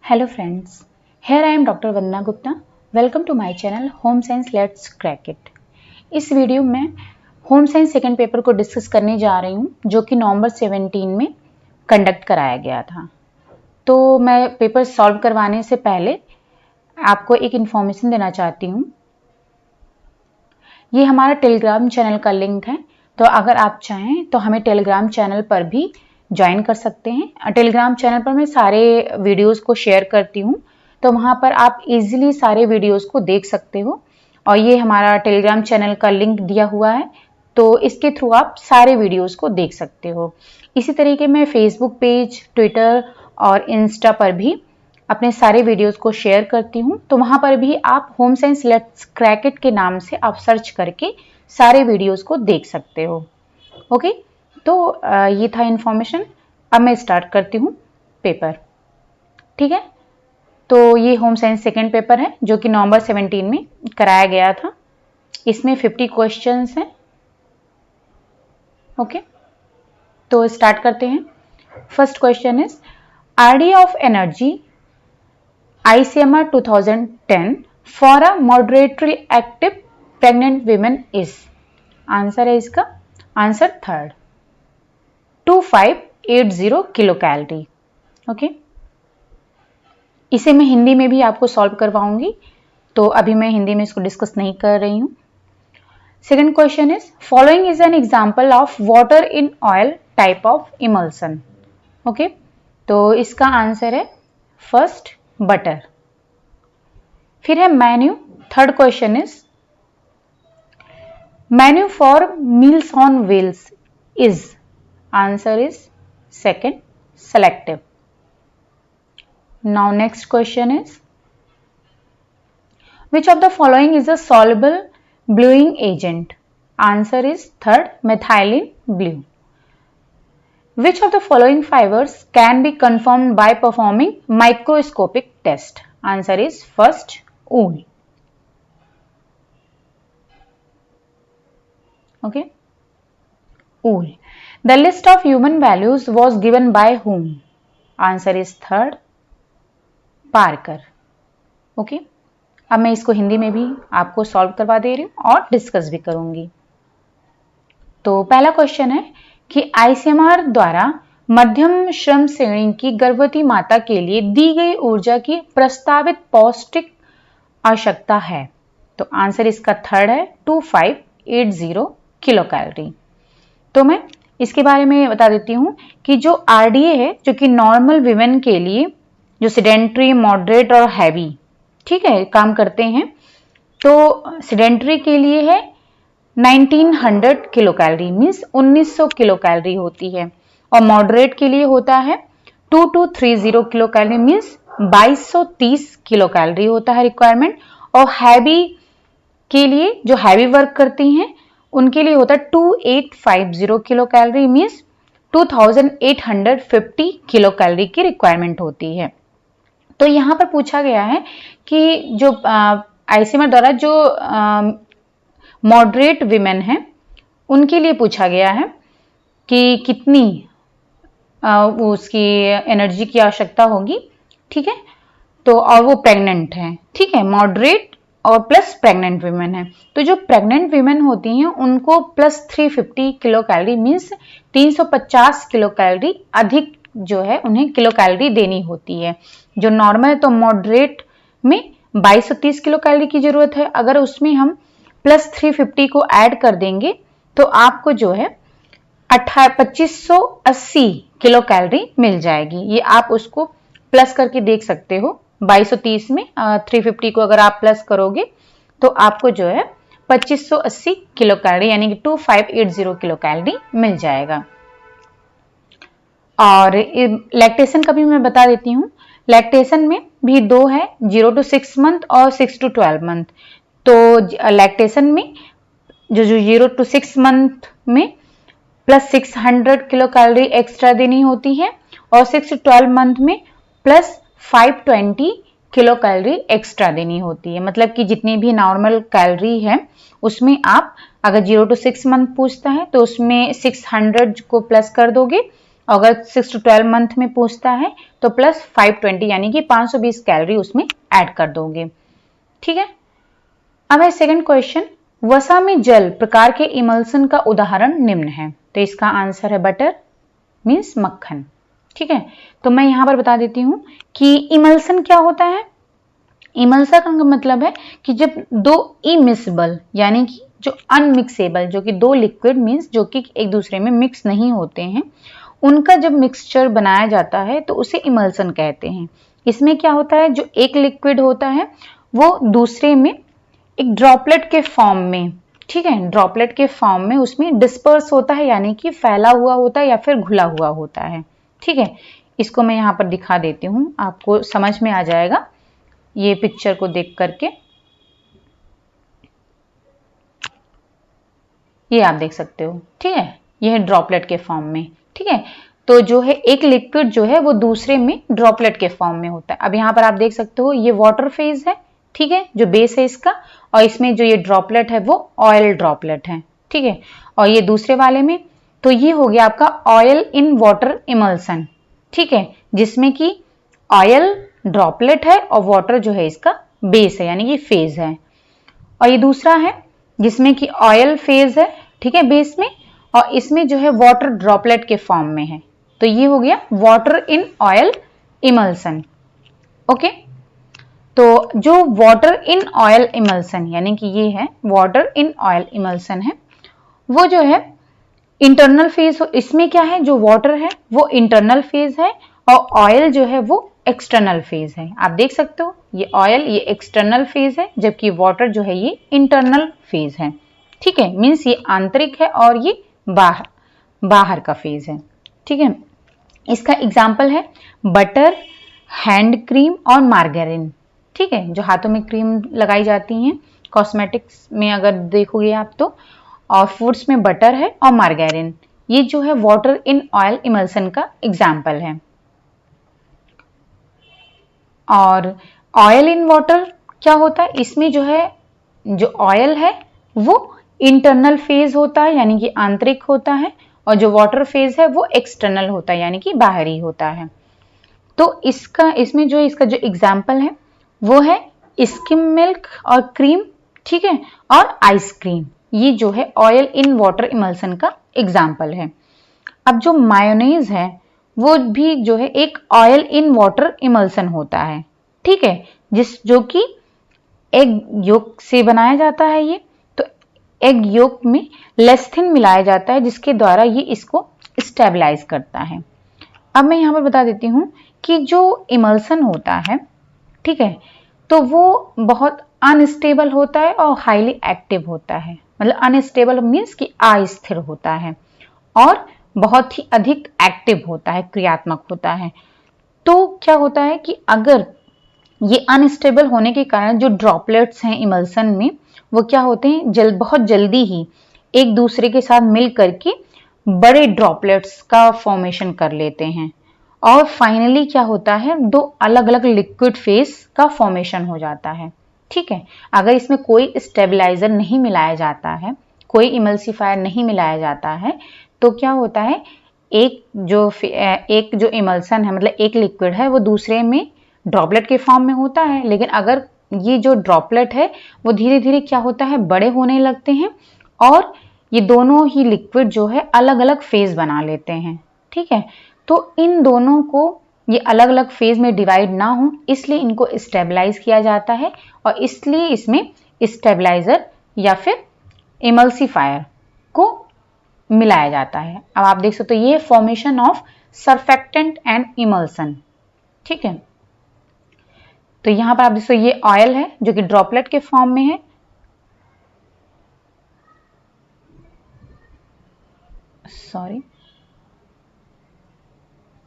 Hello friends, here I am Dr. Vandana Gupta. Welcome to my channel Home Science Let's Crack It. इस video में home science second paper को discuss करने जा रही हूँ जो कि नवंबर 17 में कंडक्ट कराया गया था। तो मैं पेपर सॉल्व करवाने से पहले आपको एक इन्फॉर्मेशन देना चाहती हूँ। ये हमारा टेलीग्राम चैनल का लिंक है, तो अगर आप चाहें तो हमें टेलीग्राम चैनल पर भी ज्वाइन कर सकते हैं। टेलीग्राम चैनल पर मैं सारे वीडियोस को शेयर करती हूँ, तो वहाँ पर आप इजीली सारे वीडियोस को देख सकते हो। और ये हमारा टेलीग्राम चैनल का लिंक दिया हुआ है, तो इसके थ्रू आप सारे वीडियोस को देख सकते हो। इसी तरीके मैं फेसबुक पेज, ट्विटर और इंस्टा पर भी अपने सारे वीडियोस को शेयर करती हूँ, तो वहाँ पर भी आप home science let's crack it के नाम से आप सर्च करके सारे वीडियोस को देख सकते हो। ओके, तो ये था इन्फॉर्मेशन। अब मैं स्टार्ट करती हूँ पेपर। ठीक है, तो ये होम साइंस सेकेंड पेपर है जो कि नवंबर 17 में कराया गया था। इसमें 50 क्वेश्चंस हैं। ओके, तो स्टार्ट करते हैं। First question is RD of energy ICMR 2010 for a moderately active pregnant women is. Answer है इसका answer third, 2580 kilo calorie. Okay, इसे मैं हिंदी में भी आपको सॉल्व करवाऊंगी, तो अभी मैं हिंदी में इसको डिस्कस नहीं कर रही हूं। Second question is following is an example of water in oil type of emulsion. Okay, तो इसका आंसर है फर्स्ट बटर। फिर है menu. Third question is menu for meals on wheels is. Answer is second selective. Now next question is which of the following is a soluble bluing agent? Answer is third, methylene blue. Which of the following fibers can be confirmed by performing microscopic test? Answer is first, wool. Okay, wool. The list of human values was given by whom? Answer is third, Parker. Okay, अब मैं इसको हिंदी में भी आपको solve करवा दे रही हूँ और डिस्कस भी करूंगी। तो पहला क्वेश्चन है कि ICMR द्वारा मध्यम श्रम श्रेणी की गर्भवती माता के लिए दी गई ऊर्जा की प्रस्तावित पौष्टिक आवश्यकता है। तो आंसर इसका थर्ड है 2580 किलो कैलोरी। तो मैं इसके बारे में बता देती हूँ कि जो RDA है, जो कि नॉर्मल विमेन के लिए जो सिडेंट्री, मॉडरेट और हैवी, ठीक है, काम करते हैं, तो सिडेंट्री के लिए है 1900 kilo calorie, means 1900 kilo calorie होती है, और मॉडरेट के लिए होता है 2230 kilo calorie, means 2230 kilo calorie होता है रिक्वायरमेंट। और हैवी के लिए, जो हैवी वर्क करती हैं, उनके लिए होता है 2850 kilo calorie, means 2850 kilo calorie की रिक्वायरमेंट होती है। तो यहाँ पर पूछा गया है कि जो ICMR द्वारा जो मॉडरेट विमेन है उनके लिए पूछा गया है कि कितनी उसकी एनर्जी की आवश्यकता होगी। ठीक है, तो और वो प्रेग्नेंट है, ठीक है, मॉडरेट और प्लस प्रेग्नेंट विमेन है। तो जो प्रेग्नेंट विमेन होती हैं उनको plus 350 kilo calorie, means 350 kilo calorie अधिक जो है उन्हें किलो कैलोरी देनी होती है। जो नॉर्मल है तो मॉडरेट में 2230 किलो कैलोरी की जरूरत है। अगर उसमें हम प्लस 350 को ऐड कर देंगे तो आपको जो है 2580 किलो कैलोरी मिल जाएगी। ये आप उसको प्लस करके देख सकते हो। 2230 में 350 को अगर आप प्लस करोगे तो आपको जो है 2580 किलो कैलोरी यानी कि 2580 किलो कैलोरी मिल जाएगा। और लैक्टेशन का भी मैं बता देती हूँ। लैक्टेशन में भी दो है, 0 to 6 मंथ और 6 to 12 मंथ। तो लैक्टेशन में जो 0 to 6 मंथ में प्लस 600 किलो कैलोरी एक्स्ट्रा देनी होती है, और 6 to 12 मंथ में प्लस 520 किलो कैलोरी एक्स्ट्रा देनी होती है। मतलब कि जितनी भी नॉर्मल कैलोरी है उसमें आप अगर 0 to 6 मंथ पूछता है तो उसमें 600 को प्लस कर दोगे अगर 6 to 12 मंथ में पूछता है तो प्लस 520 यानी कि 520 कैलोरी उसमें ऐड कर दोगे। ठीक है, अब है सेकंड क्वेश्चन, वसा में जल प्रकार के इमल्सन का उदाहरण निम्न है। तो इसका आंसर है बटर मीन्स मक्खन। ठीक है, तो मैं यहां पर बता देती हूं कि इमल्सन क्या होता है। इमल्सन का मतलब है कि जब दो इमिसेबल यानी कि जो अनमिक्सेबल, जो कि दो लिक्विड मीन्स जो कि एक दूसरे में मिक्स नहीं होते हैं, उनका जब मिक्सचर बनाया जाता है तो उसे इमल्सन कहते हैं। इसमें क्या होता है, जो एक लिक्विड होता है वो दूसरे में एक ड्रॉपलेट के फॉर्म में, ठीक है, ड्रॉपलेट के फॉर्म में उसमें डिस्पर्स होता है यानी कि फैला हुआ होता है या फिर घुला हुआ होता है। ठीक है, इसको मैं यहाँ पर दिखा देती हूँ, आपको समझ में आ जाएगा ये पिक्चर को देख करके। ये आप देख सकते हो। ठीक है, ये है ड्रॉपलेट के फॉर्म में। ठीक है, तो जो है एक लिक्विड जो है वो दूसरे में ड्रॉपलेट के फॉर्म में होता है। अब यहाँ पर आप देख सकते हो ये वाटर फेज है, ठीक है, जो बेस है इसका, और इसमें जो ये ड्रॉपलेट है वो ऑयल ड्रॉपलेट है। ठीक है, और ये दूसरे वाले में, तो ये हो गया आपका ऑयल इन वाटर इमल्सन। ठीक है, जिसमें कि ऑयल ड्रॉपलेट है और वाटर जो है इसका बेस है यानी कि फेज है। और ये दूसरा है जिसमें कि ऑयल फेज है, ठीक है, बेस में, और इसमें जो है वाटर ड्रॉपलेट के फॉर्म में है। तो ये हो गया water in oil emulsion. Okay, तो जो वाटर इन ऑयल इमल्सन यानी कि ये है वाटर इन ऑयल इमल्सन है, वो जो है इंटरनल फेज, इसमें क्या है, जो वाटर है वो इंटरनल फेज है और ऑयल जो है वो एक्सटर्नल फेज है। आप देख सकते हो ये ऑयल ये एक्सटर्नल फेज है जबकि वाटर जो है ये इंटरनल फेज है। ठीक है, मीन्स ये आंतरिक है और ये बाहर का फेज है। ठीक है, इसका एग्जाम्पल है बटर, हैंड क्रीम और मार्गारीन। ठीक है, जो हाथों में क्रीम लगाई जाती हैं कॉस्मेटिक्स में अगर देखोगे आप तो, और फूड्स में बटर है और मार्गारीन, ये जो है वाटर इन ऑयल इमल्सन का एग्जाम्पल है। और ऑयल इन वाटर क्या होता है, इसमें जो है जो ऑयल है वो इंटरनल फेज होता है यानी कि आंतरिक होता है, और जो वाटर फेज है वो एक्सटर्नल होता है यानी कि बाहरी होता है। तो इसमें जो इसका जो एग्जाम्पल है वो है स्किम मिल्क और क्रीम, ठीक है, और आइसक्रीम, ये जो है ऑयल इन वाटर इमल्सन का एग्जाम्पल है। अब जो मायोनीज है वो भी जो है एक ऑयल इन वाटर इमल्सन होता है। ठीक है, जो कि एग योक से बनाया जाता है ये, तो एग योक में लेस्थिन मिलाया जाता है जिसके द्वारा ये इसको स्टेबलाइज करता है। अब मैं यहाँ पर बता देती हूँ कि जो इमल्सन होता है, ठीक है, तो वो बहुत अनस्टेबल होता है और हाईली एक्टिव होता है। मतलब अनस्टेबल मीन्स कि अस्थिर होता है और बहुत ही अधिक एक्टिव होता है, क्रियात्मक होता है। तो क्या होता है कि अगर ये अनस्टेबल होने के कारण जो ड्रॉपलेट्स हैं इमल्सन में वो क्या होते हैं, बहुत जल्दी ही एक दूसरे के साथ मिल करके बड़े ड्रॉपलेट्स का फॉर्मेशन कर लेते हैं और फाइनली क्या होता है, दो अलग अलग लिक्विड फेज का फॉर्मेशन हो जाता है। ठीक है, अगर इसमें कोई स्टेबलाइजर नहीं मिलाया जाता है, कोई इमल्सिफायर नहीं मिलाया जाता है, तो क्या होता है, एक जो इमल्सन है मतलब एक लिक्विड है वो दूसरे में ड्रॉपलेट के फॉर्म में होता है, लेकिन अगर ये जो ड्रॉपलेट है वो धीरे धीरे क्या होता है, बड़े होने लगते हैं और ये दोनों ही लिक्विड जो है अलग अलग फेज बना लेते हैं। ठीक है, तो इन दोनों को ये अलग अलग फेज में डिवाइड ना हो इसलिए इनको स्टेबलाइज किया जाता है और इसलिए इसमें स्टेबलाइजर या फिर इमल्सिफायर को मिलाया जाता है। अब आप देख सकते हो ये formation of surfactant and emulsion. ठीक है, तो यहां पर आप देख सकते हो ये ऑयल है जो कि ड्रॉपलेट के फॉर्म में है, सॉरी,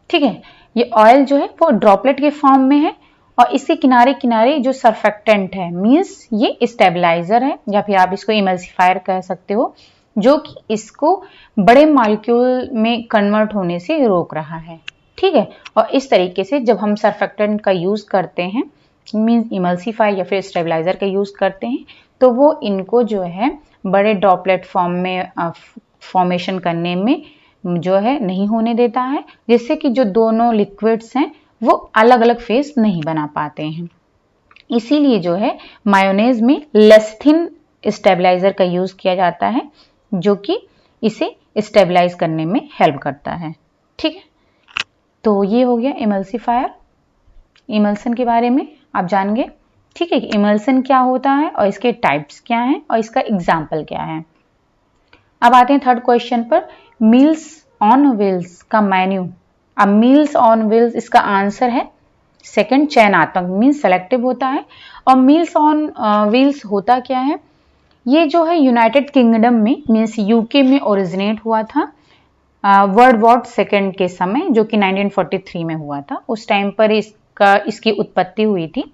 ठीक है, ये ऑयल जो है वो ड्रॉपलेट के फॉर्म में है और इसके किनारे किनारे जो सरफेक्टेंट है मींस ये स्टेबलाइजर है या फिर आप इसको इमल्सिफायर कह सकते हो, जो कि इसको बड़े मॉलिक्यूल में कन्वर्ट होने से रोक रहा है। ठीक है, और इस तरीके से जब हम सरफेक्टेंट का यूज करते हैं मींस इमल्सिफायर या फिर स्टेबलाइजर का यूज करते हैं तो वो इनको जो है बड़े ड्रॉपलेट फॉर्म में फॉर्मेशन करने में जो है नहीं होने देता है, जिससे कि जो दोनों लिक्विड्स हैं वो अलग अलग फेस नहीं बना पाते हैं। इसीलिए जो है मायोनेज में लेस्थिन स्टेबलाइजर का यूज किया जाता है, जो कि इसे स्टेबलाइज करने में हेल्प करता है। ठीक है, तो ये हो गया इमल्सिफायर। इमल्सन के बारे में आप जान गए। ठीक है, इमल्सन क्या होता है और इसके टाइप्स क्या हैं और इसका एग्जाम्पल क्या है। अब आते हैं थर्ड क्वेश्चन पर, मील्स ऑन व्हील्स का मेन्यू। अब मील्स ऑन व्हील्स, इसका आंसर है सेकंड, चयनात्मक, मीन्स सेलेक्टिव होता है। और मील्स ऑन व्हील्स होता क्या है, ये जो है यूनाइटेड किंगडम में मीन्स यूके में ओरिजिनेट हुआ था वर्ल्ड वॉर सेकेंड के समय, जो कि 1943 में हुआ था। उस टाइम पर इसकी उत्पत्ति हुई थी।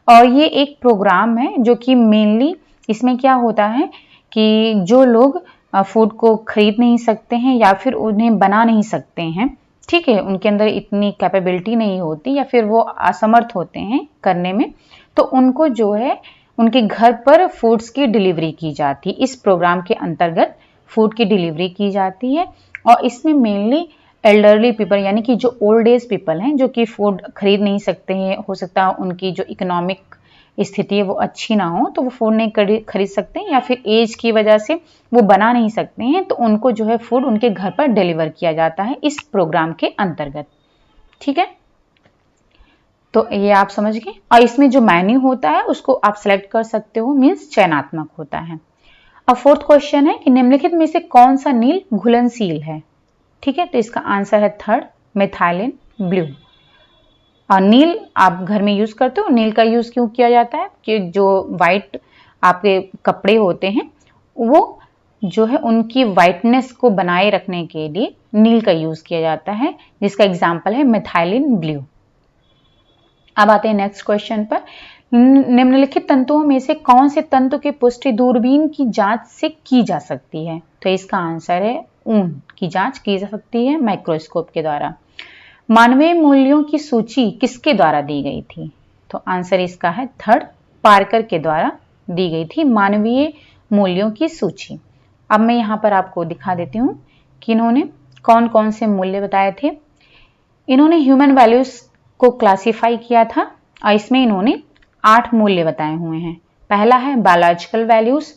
और ये एक प्रोग्राम है जो कि मेनली इसमें क्या होता है कि जो लोग फूड को खरीद नहीं सकते हैं या फिर उन्हें बना नहीं सकते हैं, ठीक है, उनके अंदर इतनी कैपेबिलिटी नहीं होती या फिर वो असमर्थ होते हैं करने में, तो उनको जो है उनके घर पर फूड्स की डिलीवरी की जाती है। इस प्रोग्राम के अंतर्गत फूड की डिलीवरी की जाती है। और इसमें मेनली एल्डरली पीपल, यानी कि जो ओल्ड एज पीपल हैं, जो कि फूड खरीद नहीं सकते हैं, हो सकता है उनकी जो इकोनॉमिक स्थिति है वो अच्छी ना हो, तो वो फूड नहीं खरीद सकते हैं, या फिर एज की वजह से वो बना नहीं सकते हैं, तो उनको जो है फूड उनके घर पर डिलीवर किया जाता है इस प्रोग्राम के अंतर्गत। ठीक है, तो ये आप समझ गए। और इसमें जो मेन्यू होता है उसको आप सेलेक्ट कर सकते हो, मीन्स चयनात्मक होता है। अब फोर्थ क्वेश्चन है कि निम्नलिखित में से कौन सा नील घुलनशील है। ठीक है, तो इसका आंसर है थर्ड, मेथाइलिन ब्लू। और नील आप घर में यूज करते हो। नील का यूज क्यों किया जाता है कि जो वाइट आपके कपड़े होते हैं वो जो है उनकी वाइटनेस को बनाए रखने के लिए नील का यूज किया जाता है, जिसका एग्जाम्पल है मेथाइलिन ब्लू। अब आते हैं नेक्स्ट क्वेश्चन पर, निम्नलिखित तंतुओं में से कौन से तंतु की पुष्टि दूरबीन की जांच से की जा सकती है। तो इसका आंसर है ऊन की जांच की जा सकती है माइक्रोस्कोप के द्वारा। मानवीय मूल्यों की सूची किसके द्वारा दी गई थी। तो आंसर इसका है थर्ड, पार्कर के द्वारा दी गई थी मानवीय मूल्यों की सूची। अब मैं यहाँ पर आपको दिखा देती हूँ कि इन्होंने कौन कौन से मूल्य बताए थे। इन्होंने ह्यूमन वैल्यूज को क्लासिफाई किया था और इसमें इन्होंने 8 मूल्य बताए हुए हैं। पहला है बायोलॉजिकल वैल्यूज,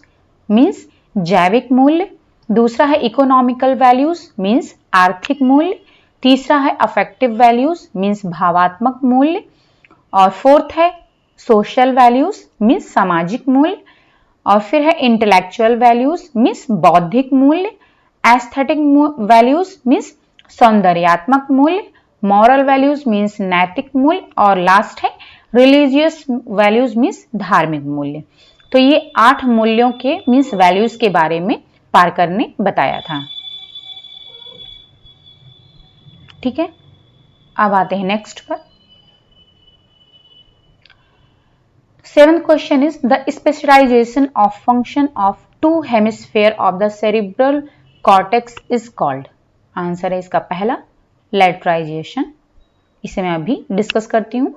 मीन्स जैविक मूल्य। दूसरा है इकोनॉमिकल वैल्यूज, मीन्स आर्थिक मूल्य। तीसरा है अफेक्टिव वैल्यूज, मीन्स भावात्मक मूल्य। और फोर्थ है सोशल वैल्यूज, मीन्स सामाजिक मूल्य। और फिर है इंटेलेक्चुअल वैल्यूज, मीन्स बौद्धिक मूल्य। एस्थेटिक वैल्यूज, मीन्स सौंदर्यात्मक मूल्य। मॉरल वैल्यूज मीन्स नैतिक मूल्य। और लास्ट है रिलीजियस वैल्यूज, मीन्स धार्मिक मूल्य। तो ये 8 मूल्यों के मीन्स वैल्यूज के बारे में पार्कर ने बताया था। ठीक है, अब आते हैं नेक्स्ट पर। 7th question is the specialisation of function of 2 hemisphere of the cerebral cortex is called. Answer है इसका पहला, लैटराइजेशन। इसे मैं अभी डिस्कस करती हूँ।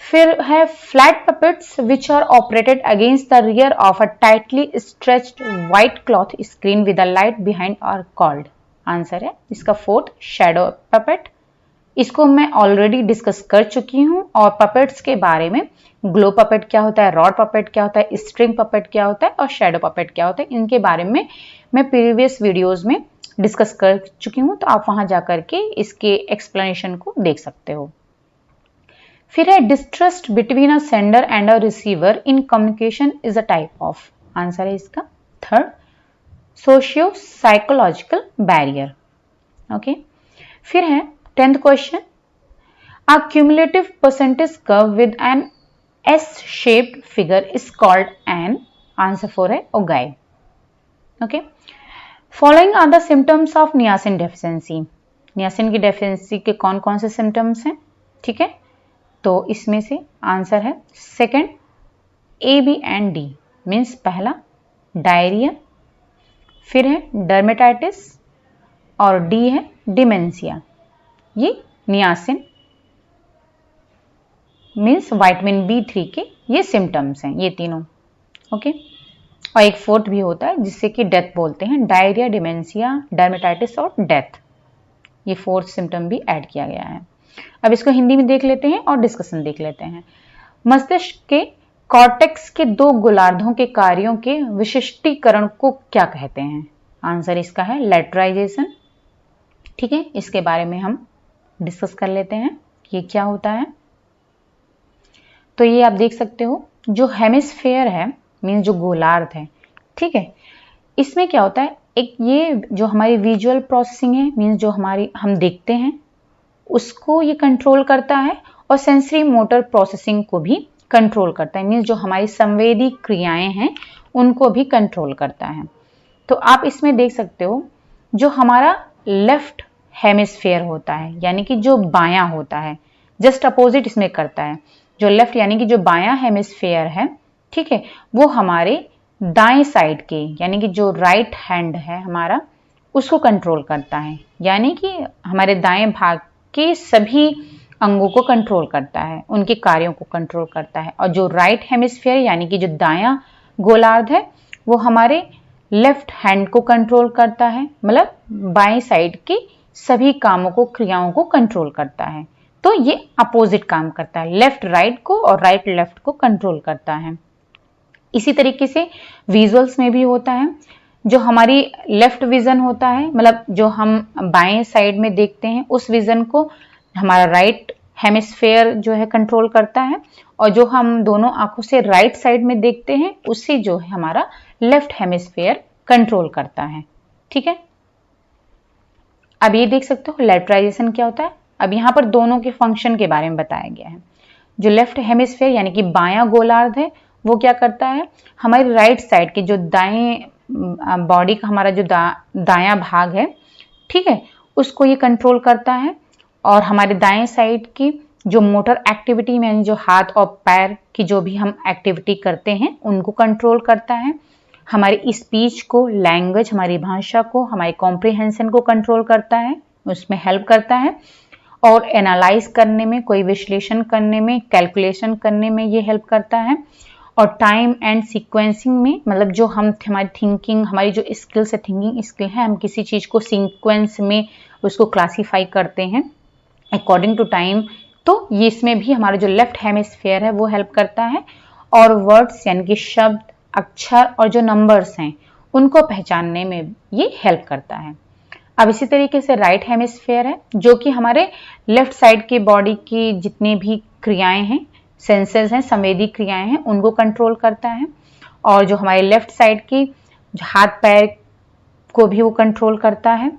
फिर है flat puppets which are operated against the rear of a tightly stretched white cloth screen with a light behind are called. Answer है इसका फोर्थ, शैडो पपेट। इसको मैं ऑलरेडी डिस्कस कर चुकी हूँ। और पपेट्स के बारे में, ग्लो पपेट क्या होता है, रॉड पपेट क्या होता है, स्ट्रिंग पपेट क्या होता है और शैडो पपेट क्या होता है, इनके बारे में मैं प्रीवियस वीडियोस में डिस्कस कर चुकी हूँ, तो आप वहां जाकर के इसके एक्सप्लेनेशन को देख सकते हो। फिर है distrust between a sender and a receiver in communication is a type of. Answer है इसका third, socio psychological barrier. Okay, फिर है 10th question, a cumulative percentage curve with an S-shaped figure is called an, answer 4 है ओगाई। Okay, following are the symptoms of niacin deficiency. Niacin की deficiency के कौन कौन से सिम्टम्स हैं। ठीक है, तो इसमें से आंसर है second, A B and D, means पहला डायरिया, फिर है डर्मेटाइटिस और डी है डिमेंशिया। ये नियासिन मीन्स विटामिन B3 के ये सिम्टम्स हैं, ये तीनों। ओके, और एक फोर्थ भी होता है जिससे कि डेथ बोलते हैं, डायरिया, डिमेंशिया, डर्मेटाइटिस और डेथ। ये फोर्थ सिम्टम भी ऐड किया गया है। अब इसको हिंदी में देख लेते हैं और डिस्कशन देख लेते हैं। मस्तिष्क के कॉर्टेक्स के दो गोलार्धों के कार्यों के विशिष्टीकरण को क्या कहते हैं? आंसर इसका है लेटराइजेशन। ठीक है, इसके बारे में हम डिस्कस कर लेते हैं ये क्या होता है। तो ये आप देख सकते हो, जो हेमिस्फेयर है मीन्स जो गोलार्ध है, ठीक है, इसमें क्या होता है, एक ये जो हमारी विजुअल प्रोसेसिंग है मीन्स जो हमारी हम देखते हैं उसको ये कंट्रोल करता है, और सेंसरी मोटर प्रोसेसिंग को भी कंट्रोल करता है मीन्स जो हमारी संवेदी क्रियाएं हैं उनको भी कंट्रोल करता है। तो आप इसमें देख सकते हो जो हमारा लेफ्ट हेमिस्फेयर होता है यानी कि जो बायां होता है, जस्ट अपोजिट इसमें करता है। जो लेफ्ट यानी कि जो बायां हेमिस्फेयर है, ठीक है, वो हमारे दाएं साइड के यानी कि जो राइट हैंड है हमारा उसको कंट्रोल करता है, यानी कि हमारे दाएं भाग के सभी अंगों को कंट्रोल करता है, उनके कार्यों को कंट्रोल करता है। और जो राइट हेमिस्फेयर यानी कि जो दायां गोलार्ध है वो हमारे लेफ्ट हैंड को कंट्रोल करता है, मतलब बाएं साइड के सभी कामों को, क्रियाओं को कंट्रोल करता है। तो ये अपोजिट काम करता है, लेफ्ट राइट को और राइट लेफ्ट को कंट्रोल करता है। इसी तरीके से विजुअल्स में भी होता है, जो हमारी लेफ्ट विजन होता है, मतलब जो हम बाएं साइड में देखते हैं उस विजन को हमारा राइट हेमिस्फेयर जो है कंट्रोल करता है, और जो हम दोनों आंखों से राइट साइड में देखते हैं उसे जो है हमारा लेफ्ट हेमिस्फेयर कंट्रोल करता है। ठीक है, अब ये देख सकते हो लेटराइजेशन क्या होता है। अब यहाँ पर दोनों के फंक्शन के बारे में बताया गया है। जो लेफ्ट हेमिस्फेयर यानी कि बायां गोलार्ध है वो क्या करता है, हमारी राइट साइड के जो दाएं बॉडी का हमारा जो दायां भाग है, ठीक है, उसको ये कंट्रोल करता है, और हमारे दाएं साइड की जो मोटर एक्टिविटी में जो हाथ और पैर की जो भी हम एक्टिविटी करते हैं उनको कंट्रोल करता है, हमारी स्पीच को, लैंग्वेज, हमारी भाषा को, हमारी कॉम्प्रिहेंशन को कंट्रोल करता है, उसमें हेल्प करता है, और एनालाइज करने में, कोई विश्लेषण करने में, कैलकुलेशन करने में ये हेल्प करता है, और टाइम एंड सीक्वेंसिंग में, मतलब जो हम हमारी थिंकिंग, हमारी जो स्किल्स है, थिंकिंग स्किल है, हम किसी चीज़ को सीक्वेंस में उसको क्लासीफाई करते हैं अकॉर्डिंग टू टाइम, तो ये इसमें भी हमारा जो लेफ्ट हेमिस्फेयर है वो हेल्प करता है। और वर्ड्स यानी कि शब्द, अक्षर और जो नंबर्स हैं उनको पहचानने में ये हेल्प करता है। अब इसी तरीके से राइट हेमिस्फेयर है जो कि हमारे लेफ्ट साइड के बॉडी की जितनी भी क्रियाएं हैं, सेंसेस हैं, संवेदी क्रियाएं हैं, उनको कंट्रोल करता है, और जो हमारे लेफ्ट साइड की हाथ पैर को भी वो कंट्रोल करता है।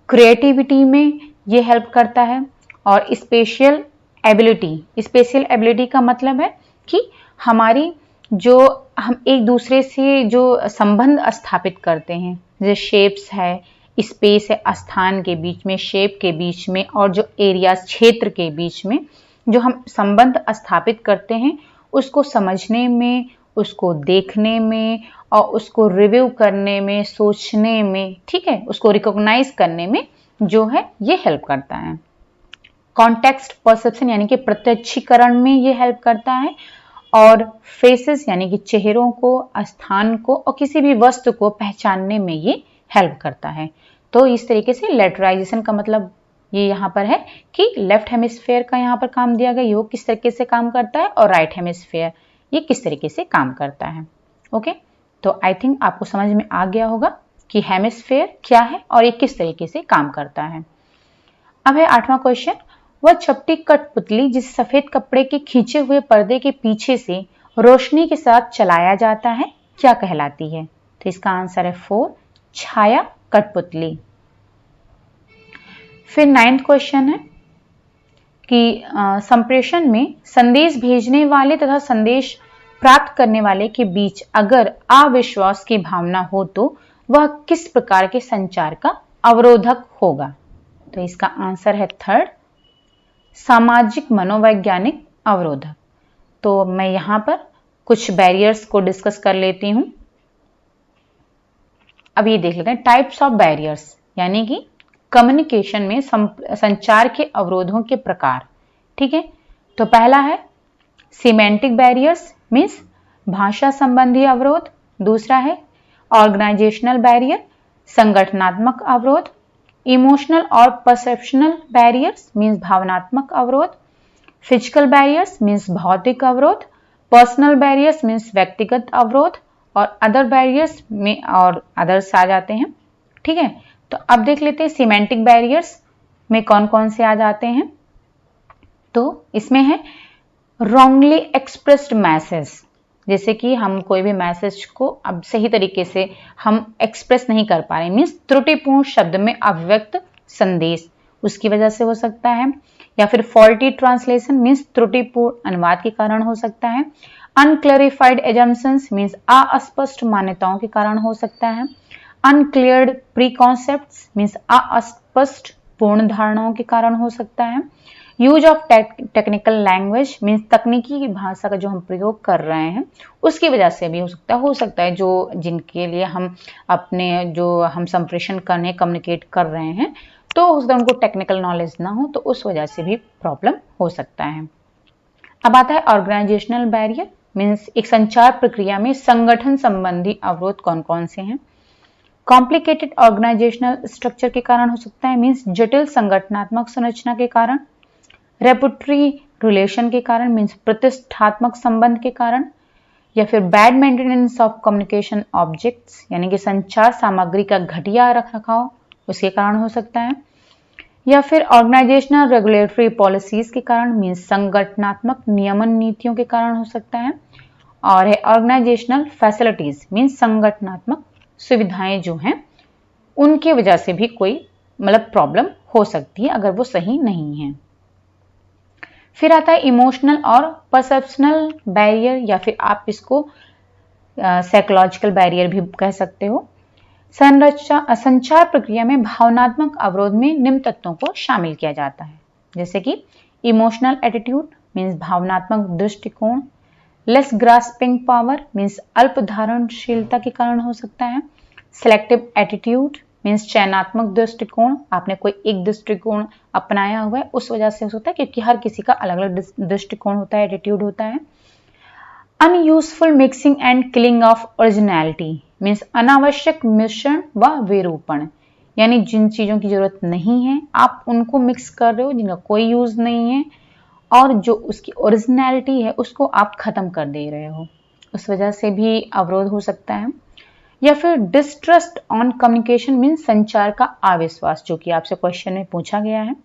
क्रिएटिविटी में ये हेल्प करता है, और स्पेशल एबिलिटी का मतलब है कि हमारी जो हम एक दूसरे से जो संबंध स्थापित करते हैं, जैसे शेप्स है, स्पेस है, स्थान के बीच में, शेप के बीच में, और जो एरिया, क्षेत्र के बीच में जो हम संबंध स्थापित करते हैं उसको समझने में, उसको देखने में, और उसको रिव्यू करने में, सोचने में, ठीक है, उसको रिकॉग्नाइज करने में जो है ये हेल्प करता है। कॉन्टेक्स्ट परसेप्शन यानी कि प्रत्यक्षीकरण में ये हेल्प करता है, और फेसेस यानी कि चेहरों को, स्थान को और किसी भी वस्तु को पहचानने में ये हेल्प करता है। तो इस तरीके से लेटराइजेशन का मतलब ये यहाँ पर है कि लेफ्ट हेमिस्फेयर का यहाँ पर काम दिया गया, ये किस तरीके से काम करता है, और राइट हेमिस्फेयर ये किस तरीके से काम करता है। ओके, तो आई थिंक आपको समझ में आ गया होगा कि हेमिस्फेयर क्या है और ये किस तरीके से काम करता है। अब है 8वां क्वेश्चन, वह चपटी कठपुतली जिसे सफेद कपड़े के खींचे हुए पर्दे के पीछे से रोशनी के साथ चलाया जाता है क्या कहलाती है? तो इसका आंसर है 4, छाया कठपुतली। फिर 9th क्वेश्चन है कि संप्रेषण में संदेश भेजने वाले तथा संदेश प्राप्त करने वाले के बीच अगर अविश्वास की भावना हो तो वह किस प्रकार के संचार का अवरोधक होगा? तो इसका आंसर है 3rd, सामाजिक मनोवैज्ञानिक अवरोधक। तो मैं यहां पर कुछ बैरियर्स को डिस्कस कर लेती हूं। अब ये देख लेते हैं टाइप्स ऑफ बैरियर्स, यानी कि कम्युनिकेशन में संचार के अवरोधों के प्रकार। ठीक है, तो पहला है सिमेंटिक बैरियर्स मीन्स भाषा संबंधी अवरोध, दूसरा है ऑर्गेनाइजेशनल बैरियर, संगठनात्मक अवरोध। इमोशनल और परसेप्शनल बैरियर्स मीन्स भावनात्मक अवरोध। फिजिकल बैरियर्स मीन्स भौतिक अवरोध। पर्सनल बैरियर्स मीन्स व्यक्तिगत अवरोध। और अदर बैरियर्स में और अदर्स आ जाते हैं। ठीक है, तो अब देख लेते हैं सिमेंटिक बैरियर्स में कौन कौन से आ जाते हैं। तो इसमें है रॉन्गली एक्सप्रेस्ड मैसेज, जैसे कि हम कोई भी मैसेज को अब सही तरीके से हम एक्सप्रेस नहीं कर पा रहे, मीन्स त्रुटिपूर्ण शब्द में अभिव्यक्त संदेश, उसकी वजह से हो सकता है। या फिर फॉल्टी ट्रांसलेशन मीन्स त्रुटिपूर्ण अनुवाद के कारण हो सकता है। अनक्लैरिफाइड एजम्पशंस मीन्स अस्पष्ट मान्यताओं के कारण हो सकता है। अनक्लियर्ड प्रीकॉन्सेप्ट्स मीन्स अस्पष्ट पूर्ण धारणाओं के कारण हो सकता है। Use of technical language means तकनीकी भाषा का जो हम प्रयोग कर रहे हैं उसकी वजह से भी हो सकता है जो जिनके लिए हम अपने जो हम संप्रेषण करने कम्युनिकेट कर रहे हैं तो उस तरह उनको टेक्निकल नॉलेज ना हो तो उस वजह से भी प्रॉब्लम हो सकता है। अब आता है ऑर्गेनाइजेशनल बैरियर मीन्स एक संचार प्रक्रिया में संगठन संबंधी अवरोध कौन कौन से हैं। कॉम्प्लिकेटेड ऑर्गेनाइजेशनल स्ट्रक्चर के कारण हो सकता है, मीन्स जटिल संगठनात्मक संरचना के कारण। रेपुटरी रिलेशन के कारण मीन्स प्रतिष्ठात्मक संबंध के कारण। या फिर bad maintenance of communication objects यानी कि संचार सामग्री का घटिया रखरखाव उसके कारण हो सकता है। या फिर ऑर्गेनाइजेशनल रेगुलेटरी पॉलिसीज के कारण मीन्स संगठनात्मक नियमन नीतियों के कारण हो सकता है। और है ऑर्गेनाइजेशनल फैसिलिटीज मीन्स संगठनात्मक सुविधाएं जो हैं उनकी वजह से भी कोई मतलब प्रॉब्लम हो सकती है अगर वो सही नहीं है। फिर आता है इमोशनल और परसेप्शनल बैरियर या फिर आप इसको साइकोलॉजिकल बैरियर भी कह सकते हो। संचार प्रक्रिया में भावनात्मक अवरोध में निम्न तत्वों को शामिल किया जाता है, जैसे कि इमोशनल एटीट्यूड मीन्स भावनात्मक दृष्टिकोण। लेस ग्रास्पिंग पावर मीन्स अल्प धारणशीलता के कारण हो सकता है। सिलेक्टिव एटीट्यूड मीन्स चयनात्मक दृष्टिकोण, आपने कोई एक दृष्टिकोण अपनाया हुआ है उस वजह से हो सकता है क्योंकि हर किसी का अलग अलग दृष्टिकोण होता है, एटीट्यूड होता है। Unuseful mixing and killing of originality means अनावश्यक मिश्रण व विरूपण, यानी जिन चीजों की जरूरत नहीं है आप उनको मिक्स कर रहे हो जिनका कोई यूज नहीं है और जो उसकी ओरिजिनलिटी है उसको आप खत्म कर दे रहे हो, उस वजह से भी अवरोध हो सकता है। या फिर डिस्ट्रस्ट ऑन कम्युनिकेशन मीन्स संचार का अविश्वास जो कि आपसे क्वेश्चन में पूछा गया है।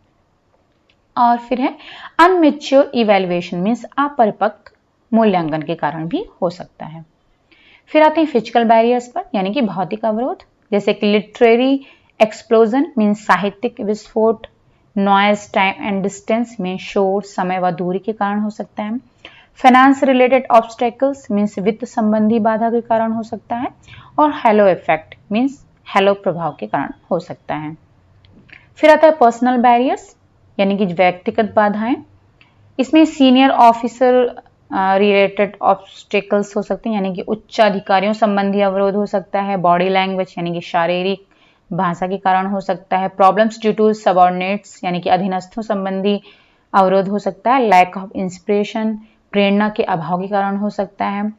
और फिर है अनमेच्योर इवैल्यूएशन मीन्स अपरिपक्व मूल्यांकन के कारण भी हो सकता है। फिर आते हैं फिजिकल बैरियर्स पर यानी कि भौतिक अवरोध, जैसे कि लिटरेरी एक्सप्लोजन मीन्स साहित्यिक विस्फोट। नॉइज टाइम एंड डिस्टेंस में शोर समय व दूरी के कारण हो सकता है। फाइनेंस रिलेटेड ऑब्स्टेकल्स मीन्स वित्त संबंधी बाधा के कारण हो सकता है। और हेलो इफेक्ट मीन्स हेलो प्रभाव के कारण हो सकता है। फिर आता है पर्सनल बैरियर्स यानी कि व्यक्तिगत बाधाएं, इसमें सीनियर ऑफिसर रिलेटेड ऑब्स्टेकल्स हो सकते हैं यानी कि उच्च अधिकारियों संबंधी अवरोध हो सकता है। बॉडी लैंग्वेज यानी कि शारीरिक भाषा के कारण हो सकता है। प्रॉब्लम्स ड्यू टू सबऑर्डिनेट्स यानी कि अधीनस्थों संबंधी अवरोध हो सकता है। लैक ऑफ इंस्पिरेशन प्रेरणा के अभाव के कारण हो सकता है।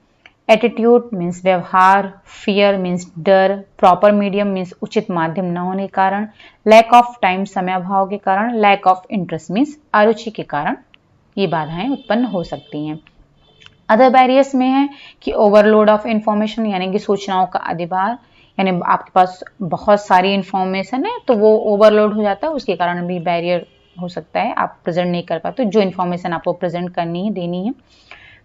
एटीट्यूड मीन्स व्यवहार। फियर मीन्स डर। प्रॉपर मीडियम मीन्स उचित माध्यम न होने के कारण। लैक ऑफ टाइम समय अभाव के कारण। लैक ऑफ इंटरेस्ट मीन्स अरुचि के कारण ये बाधाएं उत्पन्न हो सकती हैं। अदर बैरियर्स में है कि ओवरलोड ऑफ इंफॉर्मेशन यानी कि सूचनाओं का अधिभार, यानी आपके पास बहुत सारी इंफॉर्मेशन है तो वो ओवरलोड हो जाता है, उसके कारण भी बैरियर हो सकता है, आप प्रेजेंट नहीं कर पाते जो इन्फॉर्मेशन आपको प्रेजेंट करनी है देनी है।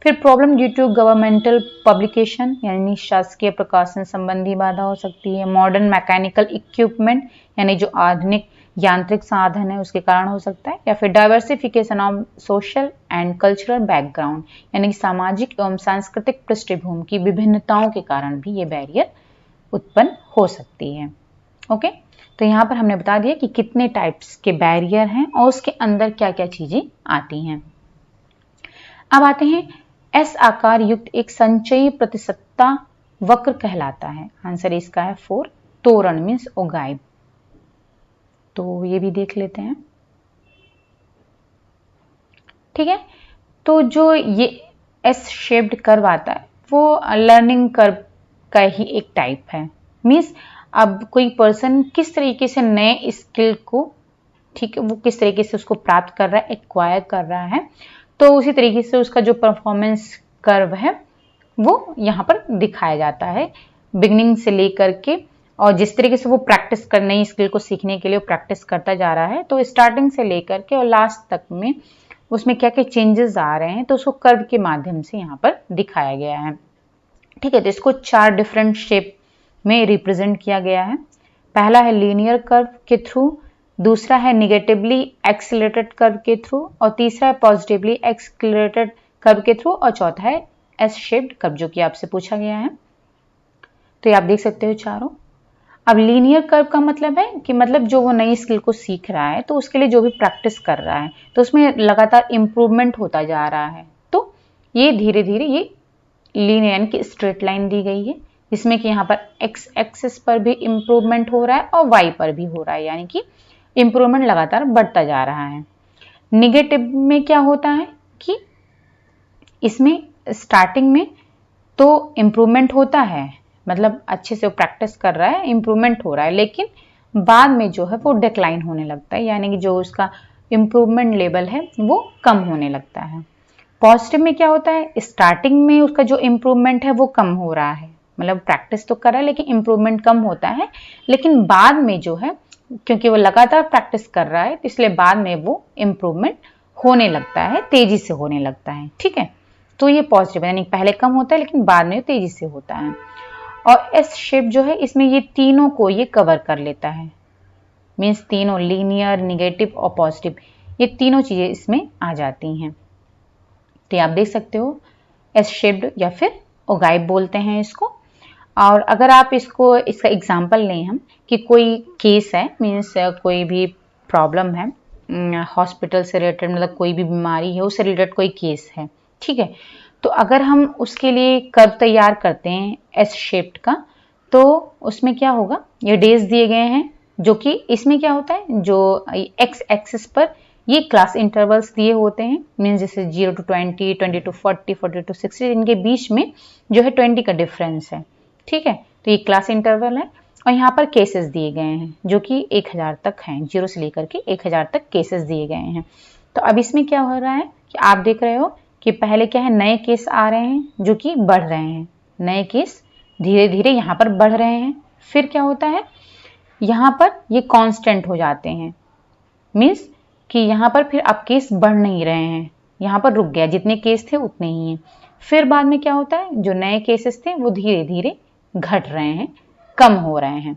फिर problem due to governmental publication यानी शासकीय प्रकाशन संबंधी बाधा हो सकती है। मॉडर्न मैकेनिकल इक्विपमेंट यानी जो आधुनिक यांत्रिक साधन है उसके कारण हो सकता है। या फिर diversification of social and cultural background यानी कि सामाजिक एवं सांस्कृतिक पृष्ठभूमि की विभिन्नताओं के कारण भी ये बैरियर उत्पन्न हो सकती है। ओके, तो यहाँ पर हमने बता दिया कि कितने टाइप्स के बैरियर हैं और उसके अंदर क्या क्या चीजें आती हैं। अब आते हैं एस आकार युक्त एक संचयी प्रतिशतता वक्र कहलाता है। आंसर इसका है 4 तोरण मीन्स ओगाइब। तो ये भी देख लेते हैं। ठीक है, तो जो ये एस शेप्ड कर्व आता है वो लर्निंग कर्व का ही एक टाइप है। मीन्स अब कोई पर्सन किस तरीके से नए स्किल को, ठीक है, वो किस तरीके से उसको प्राप्त कर रहा है, एक्वायर कर रहा है, तो उसी तरीके से उसका जो परफॉर्मेंस कर्व है वो यहाँ पर दिखाया जाता है बिगनिंग से लेकर के, और जिस तरीके से वो प्रैक्टिस कर नई स्किल को सीखने के लिए वो प्रैक्टिस करता जा रहा है, तो स्टार्टिंग से लेकर के और लास्ट तक में उसमें क्या क्या चेंजेस आ रहे हैं, तो उसको कर्व के माध्यम से यहाँ पर दिखाया गया है। ठीक है, तो इसको 4 डिफरेंट शेप में रिप्रेजेंट किया गया है। पहला है लीनियर कर्व के थ्रू, दूसरा है निगेटिवली एक्सीलरेटेड कर्व के थ्रू, और तीसरा है पॉजिटिवली एक्सीलरेटेड कर्व के थ्रू, और चौथा है एस शेप्ड कर्व, जो कि आपसे पूछा गया है। तो ये आप देख सकते हो चारों। अब लीनियर कर्व का मतलब है कि मतलब जो वो नई स्किल को सीख रहा है तो उसके लिए जो भी प्रैक्टिस कर रहा है तो उसमें लगातार इम्प्रूवमेंट होता जा रहा है, तो ये धीरे धीरे ये लीनियर की स्ट्रेट लाइन दी गई है, जिसमें कि यहाँ पर एक्स एक्सिस पर भी इम्प्रूवमेंट हो रहा है और वाई पर भी हो रहा है, यानी कि इम्प्रूवमेंट लगातार बढ़ता जा रहा है। निगेटिव में क्या होता है कि इसमें स्टार्टिंग में तो इम्प्रूवमेंट होता है, मतलब अच्छे से वो प्रैक्टिस कर रहा है, इम्प्रूवमेंट हो रहा है, लेकिन बाद में जो है वो डिक्लाइन होने लगता है, यानी कि जो उसका इम्प्रूवमेंट लेवल है वो कम होने लगता है। पॉजिटिव में क्या होता है, स्टार्टिंग में उसका जो इम्प्रूवमेंट है वो कम हो रहा है, मतलब प्रैक्टिस तो कर रहा है लेकिन इम्प्रूवमेंट कम होता है, लेकिन बाद में जो है क्योंकि वो लगातार प्रैक्टिस कर रहा है इसलिए बाद में वो इम्प्रूवमेंट होने लगता है, तेजी से होने लगता है। ठीक है, तो ये पॉजिटिव है, यानी पहले कम होता है लेकिन बाद में तेजी से होता है। और एस शेप जो है इसमें ये तीनों को ये कवर कर लेता है, मीन्स तीनों लीनियर, निगेटिव और पॉजिटिव, ये तीनों चीजें इसमें आ जाती हैं। तो आप देख सकते हो एस शेप्ड या फिर ओगाइब बोलते हैं इसको। और अगर आप इसको इसका एग्जांपल लें हम कि कोई केस है, मीन्स कोई भी प्रॉब्लम है हॉस्पिटल से रिलेटेड, मतलब कोई भी बीमारी है उससे रिलेटेड कोई केस है, ठीक है, तो अगर हम उसके लिए कर्व तैयार करते हैं एस शेप्ड का, तो उसमें क्या होगा, ये डेज दिए गए हैं, जो कि इसमें क्या होता है, जो एक्स एक्सिस पर ये क्लास इंटरवल्स दिए होते हैं, मीन्स जैसे 0 to 20, 20 to 40, 40 to 60, इनके बीच में जो है 20 का डिफरेंस है। ठीक है, तो ये क्लास इंटरवल है, और यहाँ पर केसेस दिए गए हैं जो कि 1000 तक हैं, 0 से लेकर के 1000 तक केसेस दिए गए हैं। तो अब इसमें क्या हो रहा है कि आप देख रहे हो कि पहले क्या है, नए केस आ रहे हैं जो कि बढ़ रहे हैं, नए केस धीरे धीरे यहाँ पर बढ़ रहे हैं, फिर क्या होता है यहाँ पर ये कांस्टेंट हो जाते हैं, मीन्स कि यहाँ पर फिर अब केस बढ़ नहीं रहे हैं, यहाँ पर रुक गया, जितने केस थे उतने ही हैं। फिर बाद में क्या होता है, जो नए केसेस थे वो धीरे धीरे घट रहे हैं, कम हो रहे हैं।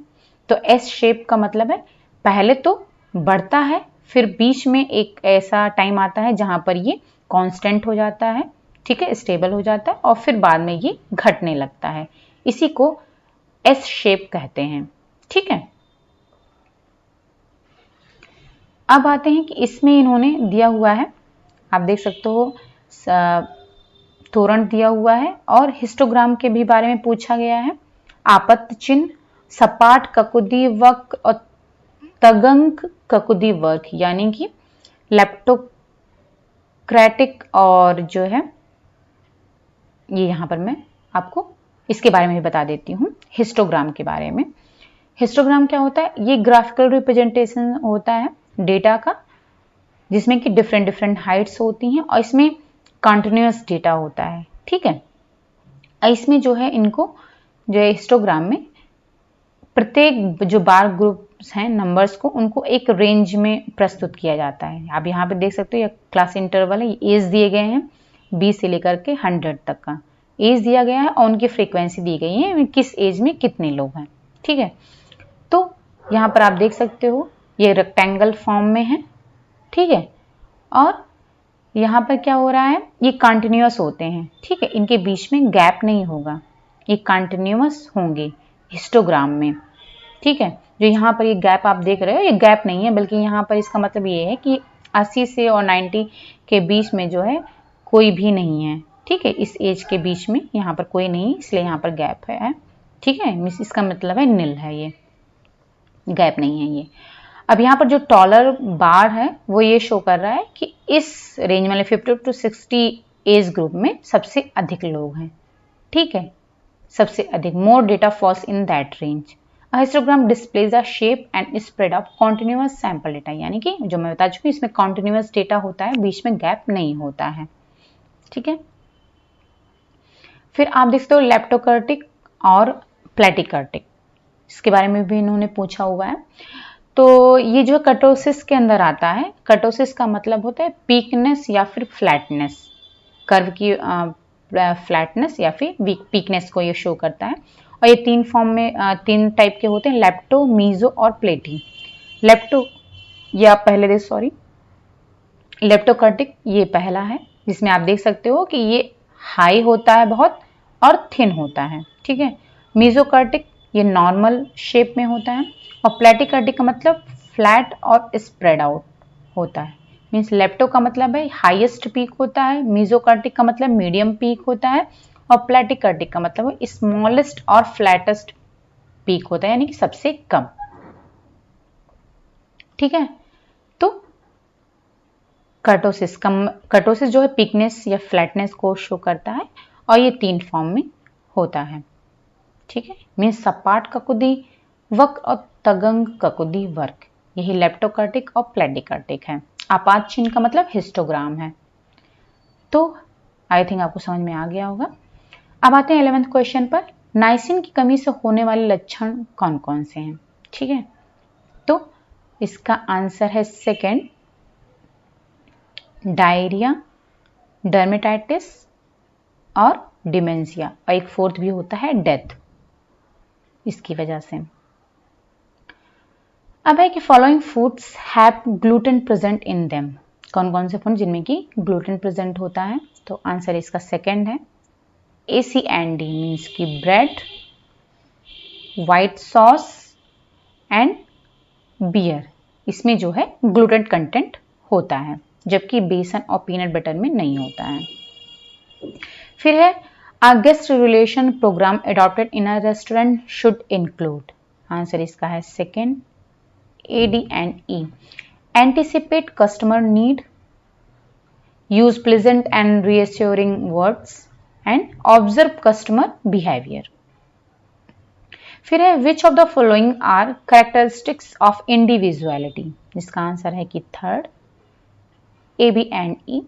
तो एस शेप का मतलब है पहले तो बढ़ता है, फिर बीच में एक ऐसा टाइम आता है जहां पर ये कांस्टेंट हो जाता है, ठीक है, स्टेबल हो जाता है, और फिर बाद में ये घटने लगता है, इसी को एस शेप कहते हैं। ठीक है, अब आते हैं कि इसमें इन्होंने दिया हुआ है, आप देख सकते हो तोरण दिया हुआ है, और हिस्टोग्राम के भी बारे में पूछा गया है। आपत्ति चिन्ह, सपाट ककुदी वक्र और तगंक ककुदी वर्क, यानी कि लेप्टोक्रेटिक, और जो है ये यहाँ पर मैं आपको इसके बारे में भी बता देती हूँ, हिस्टोग्राम के बारे में। हिस्टोग्राम क्या होता है, ये ग्राफिकल रिप्रेजेंटेशन होता है डेटा का, जिसमें कि डिफरेंट डिफरेंट हाइट्स होती हैं, और इसमें कंटिन्यूअस डेटा होता है। ठीक है, इसमें जो है इनको जो है हिस्टोग्राम में प्रत्येक जो बार ग्रुप्स हैं नंबर्स को, उनको एक रेंज में प्रस्तुत किया जाता है। आप यहाँ पे देख सकते हो ये क्लास इंटरवल है, एज दिए गए हैं 20 से लेकर के 100 तक का एज दिया गया है, और उनकी फ्रीक्वेंसी दी गई है, किस एज में कितने लोग हैं। ठीक है, तो यहाँ पर आप देख सकते हो ये रेक्टेंगल फॉर्म में है। ठीक है, और यहाँ पर क्या हो रहा है, ये कंटिन्यूअस होते हैं, ठीक है, इनके बीच में गैप नहीं होगा, ये कंटिन्यूअस होंगे हिस्टोग्राम में। ठीक है, जो यहाँ पर ये गैप आप देख रहे हो ये गैप नहीं है, बल्कि यहाँ पर इसका मतलब ये है कि 80 से और 90 के बीच में जो है कोई भी नहीं है। ठीक है, इस एज के बीच में यहाँ पर कोई नहीं, इसलिए यहाँ पर गैप है। ठीक है, इसका मतलब है निल है, ये गैप नहीं है ये। अब यहाँ पर जो टॉलर बार है वो ये शो कर रहा है कि इस रेंज में 50 to 60 एज ग्रुप में सबसे अधिक लोग हैं। ठीक है, सबसे अधिक, more data falls in that range. A histogram displays the shape and spread of continuous sample data, यानी कि जो मैं बता चुकी हूँ इसमें कॉन्टिन्यूअस डेटा होता है, बीच में गैप नहीं होता है। ठीक है, फिर आप देखते हो लेप्टोकर्टिक और प्लेटिकर्टिक, इसके बारे में भी इन्होंने पूछा हुआ है। तो ये जो कर्टोसिस के अंदर आता है, कर्टोसिस का मतलब होता है पीकनेस या फिर फ्लैटनेस, कर्व की फ्लैटनेस या फिर पीकनेस को ये शो करता है। और ये तीन फॉर्म में तीन टाइप के होते हैं, लेप्टो, मीजो और प्लेटी। लेप्टो या पहले दे सॉरी लेप्टोकर्टिक ये पहला है, जिसमें आप देख सकते हो कि ये हाई होता है बहुत और थिन होता है। ठीक है, मीजोकर्टिक ये नॉर्मल शेप में होता है, और प्लेटिकर्टिक का मतलब फ्लैट और स्प्रेड आउट होता है। मीन्स लेप्टो का मतलब है हाईएस्ट पीक होता है, मीजोकर्टिक का मतलब मीडियम पीक होता है, और प्लेटिकर्टिक का मतलब स्मॉलेस्ट और फ्लैटेस्ट पीक होता है, यानी कि सबसे कम। ठीक है, तो कर्टोसिस जो है पिकनेस या फ्लैटनेस को शो करता है, और ये तीन फॉर्म में होता है। ठीक है, मीन्स सपाट ककुदी वक्र और तगंग ककुदी वर्ग, यही लेप्टोकर्टिक और प्लेटिकर्टिक है। आपात चिन्ह का मतलब हिस्टोग्राम है। तो आई थिंक आपको समझ में आ गया होगा। अब आते हैं 11th क्वेश्चन पर, नाइसिन की कमी से होने वाले लक्षण कौन कौन से हैं। ठीक है, तो इसका आंसर है सेकेंड, डायरिया, डर्मेटाइटिस और डिमेंशिया, और एक फोर्थ भी होता है डेथ, इसकी वजह से। अब है कि following foods have gluten present in them, कौन कौन से फूड जिनमें कि ग्लूटेन प्रेजेंट होता है। तो आंसर इसका सेकेंड है ACND, मीन्स की bread, white sauce and beer, इसमें जो है ग्लूटेन कंटेंट होता है, जबकि बेसन और पीनट बटर में नहीं होता है। फिर है a guest relation programme adopted in a restaurant should include, answer इसका है second AD&E, anticipate customer need, use pleasant and reassuring words and observe customer behaviour. फिर है which of the following are characteristics of individuality, जिसका answer है कि third ABNE,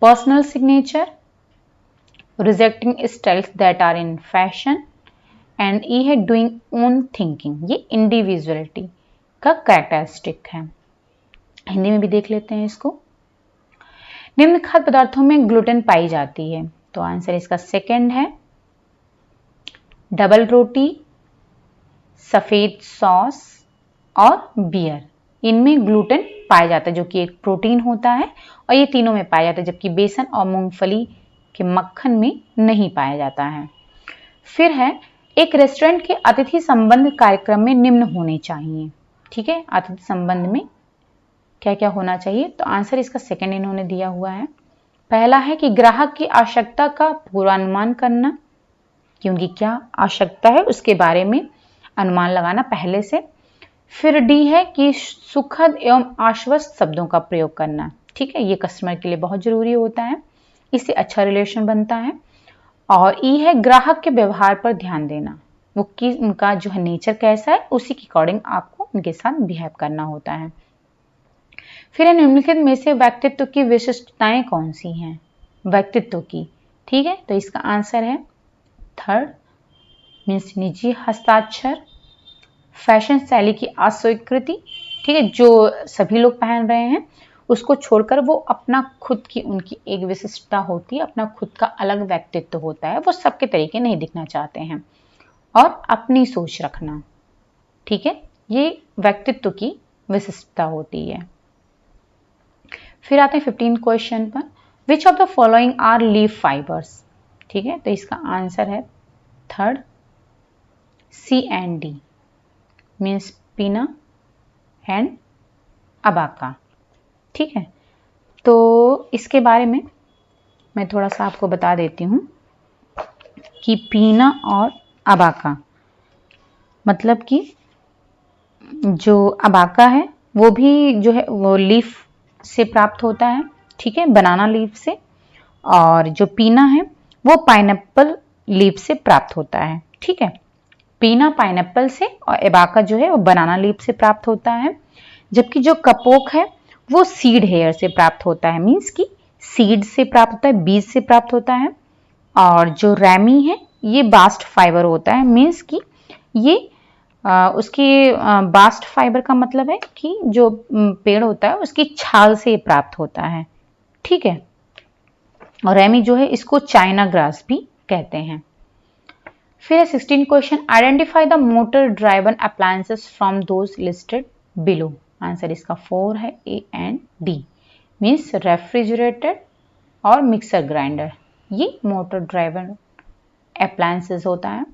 personal signature, rejecting styles that are in fashion, and E है doing own thinking, ये individuality का characteristic है। हिंदी में भी देख लेते हैं इसको। निम्न खाद्य पदार्थों में ग्लूटेन पाई जाती है, तो आंसर इसका सेकेंड है डबल रोटी, सफेद सॉस और बियर, इनमें ग्लूटेन पाया जाता है, जो कि एक प्रोटीन होता है, और ये तीनों में पाया जाता है, जबकि बेसन और मूंगफली के मक्खन में नहीं पाया जाता है। फिर है एक रेस्टोरेंट के अतिथि संबंध कार्यक्रम में निम्न होने चाहिए। ठीक है, अतिथि संबंध में क्या क्या होना चाहिए, तो आंसर इसका सेकेंड इन्होंने दिया हुआ है। पहला है कि ग्राहक की आवश्यकता का पूर्वानुमान करना, कि उनकी क्या आवश्यकता है उसके बारे में अनुमान लगाना पहले से। फिर डी है कि सुखद एवं आश्वस्त शब्दों का प्रयोग करना। ठीक है, ये कस्टमर के लिए बहुत जरूरी होता है, इससे अच्छा रिलेशन बनता है। और ई है ग्राहक के व्यवहार पर ध्यान देना, वो कि उनका जो है नेचर कैसा है, उसी के अकॉर्डिंग आपको उनके साथ बिहेव करना होता है। फिर निम्नलिखित में से व्यक्तित्व की विशिष्टताएं कौन सी हैं, व्यक्तित्व की। ठीक है, तो इसका आंसर है थर्ड मीन्स निजी हस्ताक्षर, फैशन शैली की अस्वीकृति। ठीक है, जो सभी लोग पहन रहे हैं उसको छोड़कर वो अपना खुद की, उनकी एक विशिष्टता होती है, अपना खुद का अलग व्यक्तित्व होता है, वो सबके तरीके नहीं दिखना चाहते हैं, और अपनी सोच रखना। ठीक है, ये व्यक्तित्व की विशिष्टता होती है। फिर आते हैं 15 क्वेश्चन पर, which of the following are leaf fibres. ठीक है, तो इसका आंसर है third CND, means pina and abaca. ठीक है, तो इसके बारे में मैं थोड़ा सा आपको बता देती हूँ कि पीना और अबाका मतलब कि जो अबाका है वो भी जो है वो लीफ से प्राप्त होता है। ठीक है, बनाना लीफ से, और जो पीना है वो पाइनएप्पल लीफ से प्राप्त होता है। ठीक है, पीना पाइनएप्पल से और एबाका जो है वो बनाना लीफ से प्राप्त होता है, जबकि जो कपोक है वो सीड हेयर से प्राप्त होता है, मीन्स कि सीड से प्राप्त होता है, बीज से प्राप्त होता है। और जो रैमी है ये बास्ट फाइबर होता है, मीन्स कि ये उसकी बास्ट फाइबर का मतलब है कि जो पेड़ होता है उसकी छाल से प्राप्त होता है। ठीक है, और रैमी जो है इसको चाइना ग्रास भी कहते हैं। फिर 16 question, identify the motor driven appliances from those listed below. Answer इसका 4 है, A and D, means refrigerator और मिक्सर ग्राइंडर, ये मोटर ड्राइवन अप्लायंसेस होता है।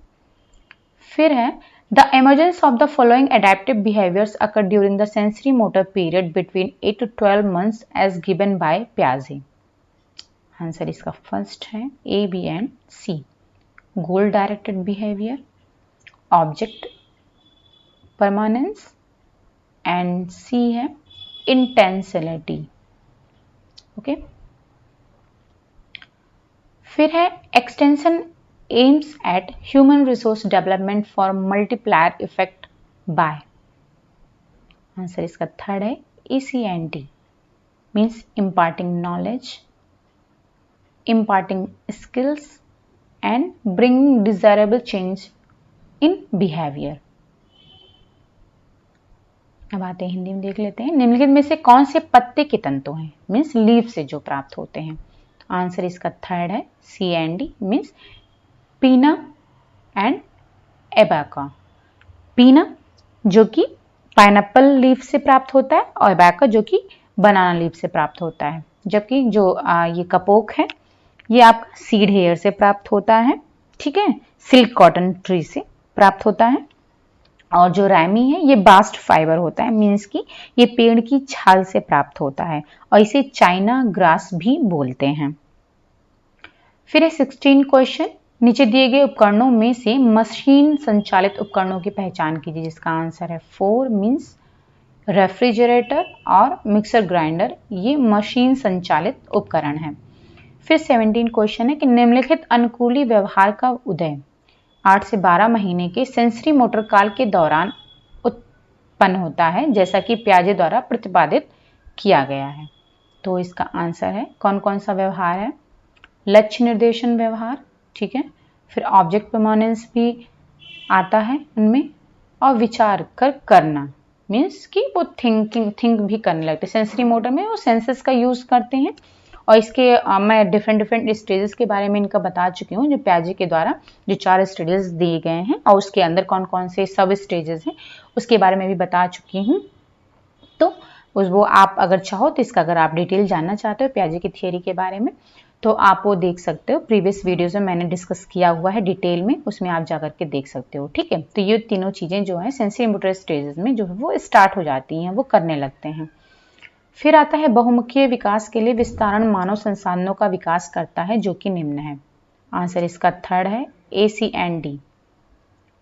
फिर है the emergence of the following adaptive behaviours occur during the sensory motor period between 8 to 12 months age given by प्याजे। Answer इसका फर्स्ट है, A B and C, goal directed behaviour, object permanence and सी है intensity. Okay, फिर है extension aims at human resource development for multiplier effect bye. Answer इसका third है, ECNT, means imparting knowledge, imparting skills and bringing desirable change in behavior। अब आते हैं हिंदी में, देख लेते हैं निम्नलिखित में से कौन से पत्ते के तंतु हैं, मीन्स लीफ से जो प्राप्त होते हैं। आंसर इसका थर्ड है, C and D, means pina and एबाका। पीना जो कि पाइनएप्पल लीफ से प्राप्त होता है और एबाका जो कि बनाना लीफ से प्राप्त होता है, जबकि जो ये कपोक है ये आपका सीड हेयर से प्राप्त होता है। ठीक है, सिल्क कॉटन ट्री से प्राप्त होता है। और जो रैमी है ये बास्ट फाइबर होता है, मीन्स कि ये पेड़ की छाल से प्राप्त होता है और इसे चाइना ग्रास भी बोलते हैं। फिर 16 क्वेश्चन, नीचे दिए गए उपकरणों में से मशीन संचालित उपकरणों की पहचान कीजिए, जिसका आंसर है 4, मीन्स रेफ्रिजरेटर और मिक्सर ग्राइंडर, ये मशीन संचालित उपकरण है। फिर 17 क्वेश्चन है कि निम्नलिखित अनुकूली व्यवहार का उदय 8 से 12 महीने के सेंसरी मोटर काल के दौरान उत्पन्न होता है, जैसा कि प्याजे द्वारा प्रतिपादित किया गया है। तो इसका आंसर है, कौन कौन सा व्यवहार है, लक्ष्य निर्देशन व्यवहार, ठीक है, फिर ऑब्जेक्ट परमानेंस भी आता है उनमें, और विचार कर करना, मीन्स कि वो थिंक भी करने लगते हैं। सेंसरी मोटर में वो सेंसेस का यूज करते हैं, और इसके मैं डिफरेंट स्टेजेस के बारे में इनका बता चुकी हूँ, जो प्याजे के द्वारा जो 4 स्टेजेस दिए गए हैं और उसके अंदर कौन कौन से सब स्टेजेस हैं उसके बारे में भी बता चुकी हूँ। तो वो आप अगर चाहो तो इसका अगर आप डिटेल जानना चाहते हो प्याजे की थियोरी के बारे में तो आप वो देख सकते हो, प्रीवियस वीडियोज में मैंने डिस्कस किया हुआ है डिटेल में, उसमें आप जाकर के देख सकते हो। ठीक है, तो ये तीनों चीज़ें जो है सेंसरी मोटर स्टेजेस में जो है वो स्टार्ट हो जाती हैं, वो करने लगते हैं। फिर आता है बहुमुखीय विकास के लिए विस्तारण मानव संसाधनों का विकास करता है, जो कि निम्न है। आंसर इसका थर्ड है, ACND,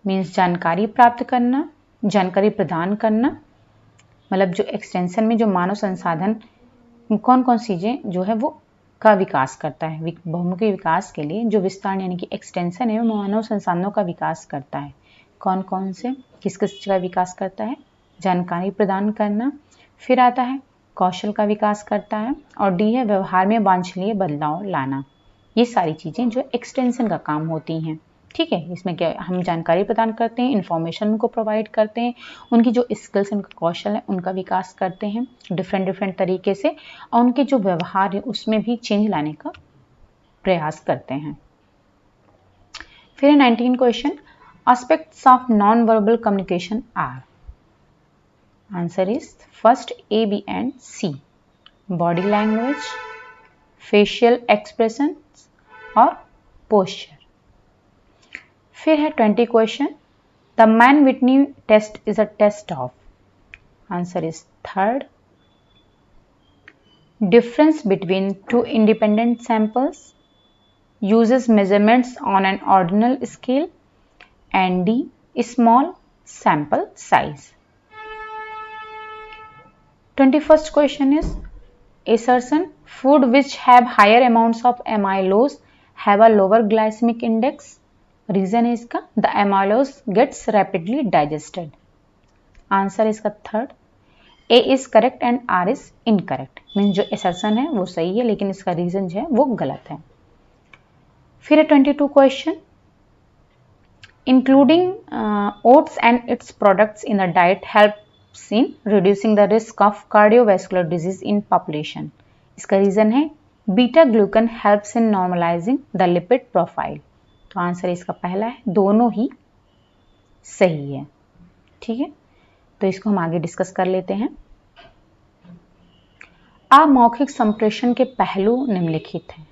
मीन्स जानकारी प्राप्त करना, जानकारी प्रदान करना, मतलब जो एक्सटेंशन में जो मानव संसाधन कौन कौन चीज़ें जो है वो का विकास करता है। बहुमुखी विकास के लिए जो विस्तार यानी कि एक्सटेंशन है वो मानव संसाधनों का विकास करता है। कौन कौन से किस किस का विकास करता है, जानकारी प्रदान करना, फिर आता है कौशल का विकास करता है, और डी है व्यवहार में वांछनीय बदलाव लाना। ये सारी चीज़ें जो एक्सटेंशन का काम होती हैं। ठीक है, इसमें क्या हम जानकारी प्रदान करते हैं, इन्फॉर्मेशन उनको प्रोवाइड करते हैं, उनकी जो स्किल्स उनका कौशल है उनका विकास करते हैं डिफरेंट तरीके से, और उनके जो व्यवहार है उसमें भी चेंज लाने का प्रयास करते हैं। फिर 19 question, aspects of non verbal communication are. Answer is first A, B and C, body language, facial expression और पोस्चर। फिर है 20 question, the Mann Whitney test is a test of. Answer is third, difference between two independent samples, uses measurements on an ordinal scale, and D, small sample size। 21st question is assertion, food which have higher amounts of amylose have a lower glycemic index। Reason है इसका the amylose gets rapidly digested. Answer इसका third. A is correct and R is incorrect, means जो assertion है वो सही है लेकिन इसका रीजन जो है वो गलत है। फिर है 22 question, including oats and its products in the diet helps in reducing the risk of cardiovascular disease in population. इसका रीजन है beta glucan helps in normalising the lipid profile. तो आंसर इसका पहला है, दोनों ही सही है। ठीक है, तो इसको हम आगे डिस्कस कर लेते हैं। अमौखिक संप्रेषण के पहलू निम्नलिखित हैं।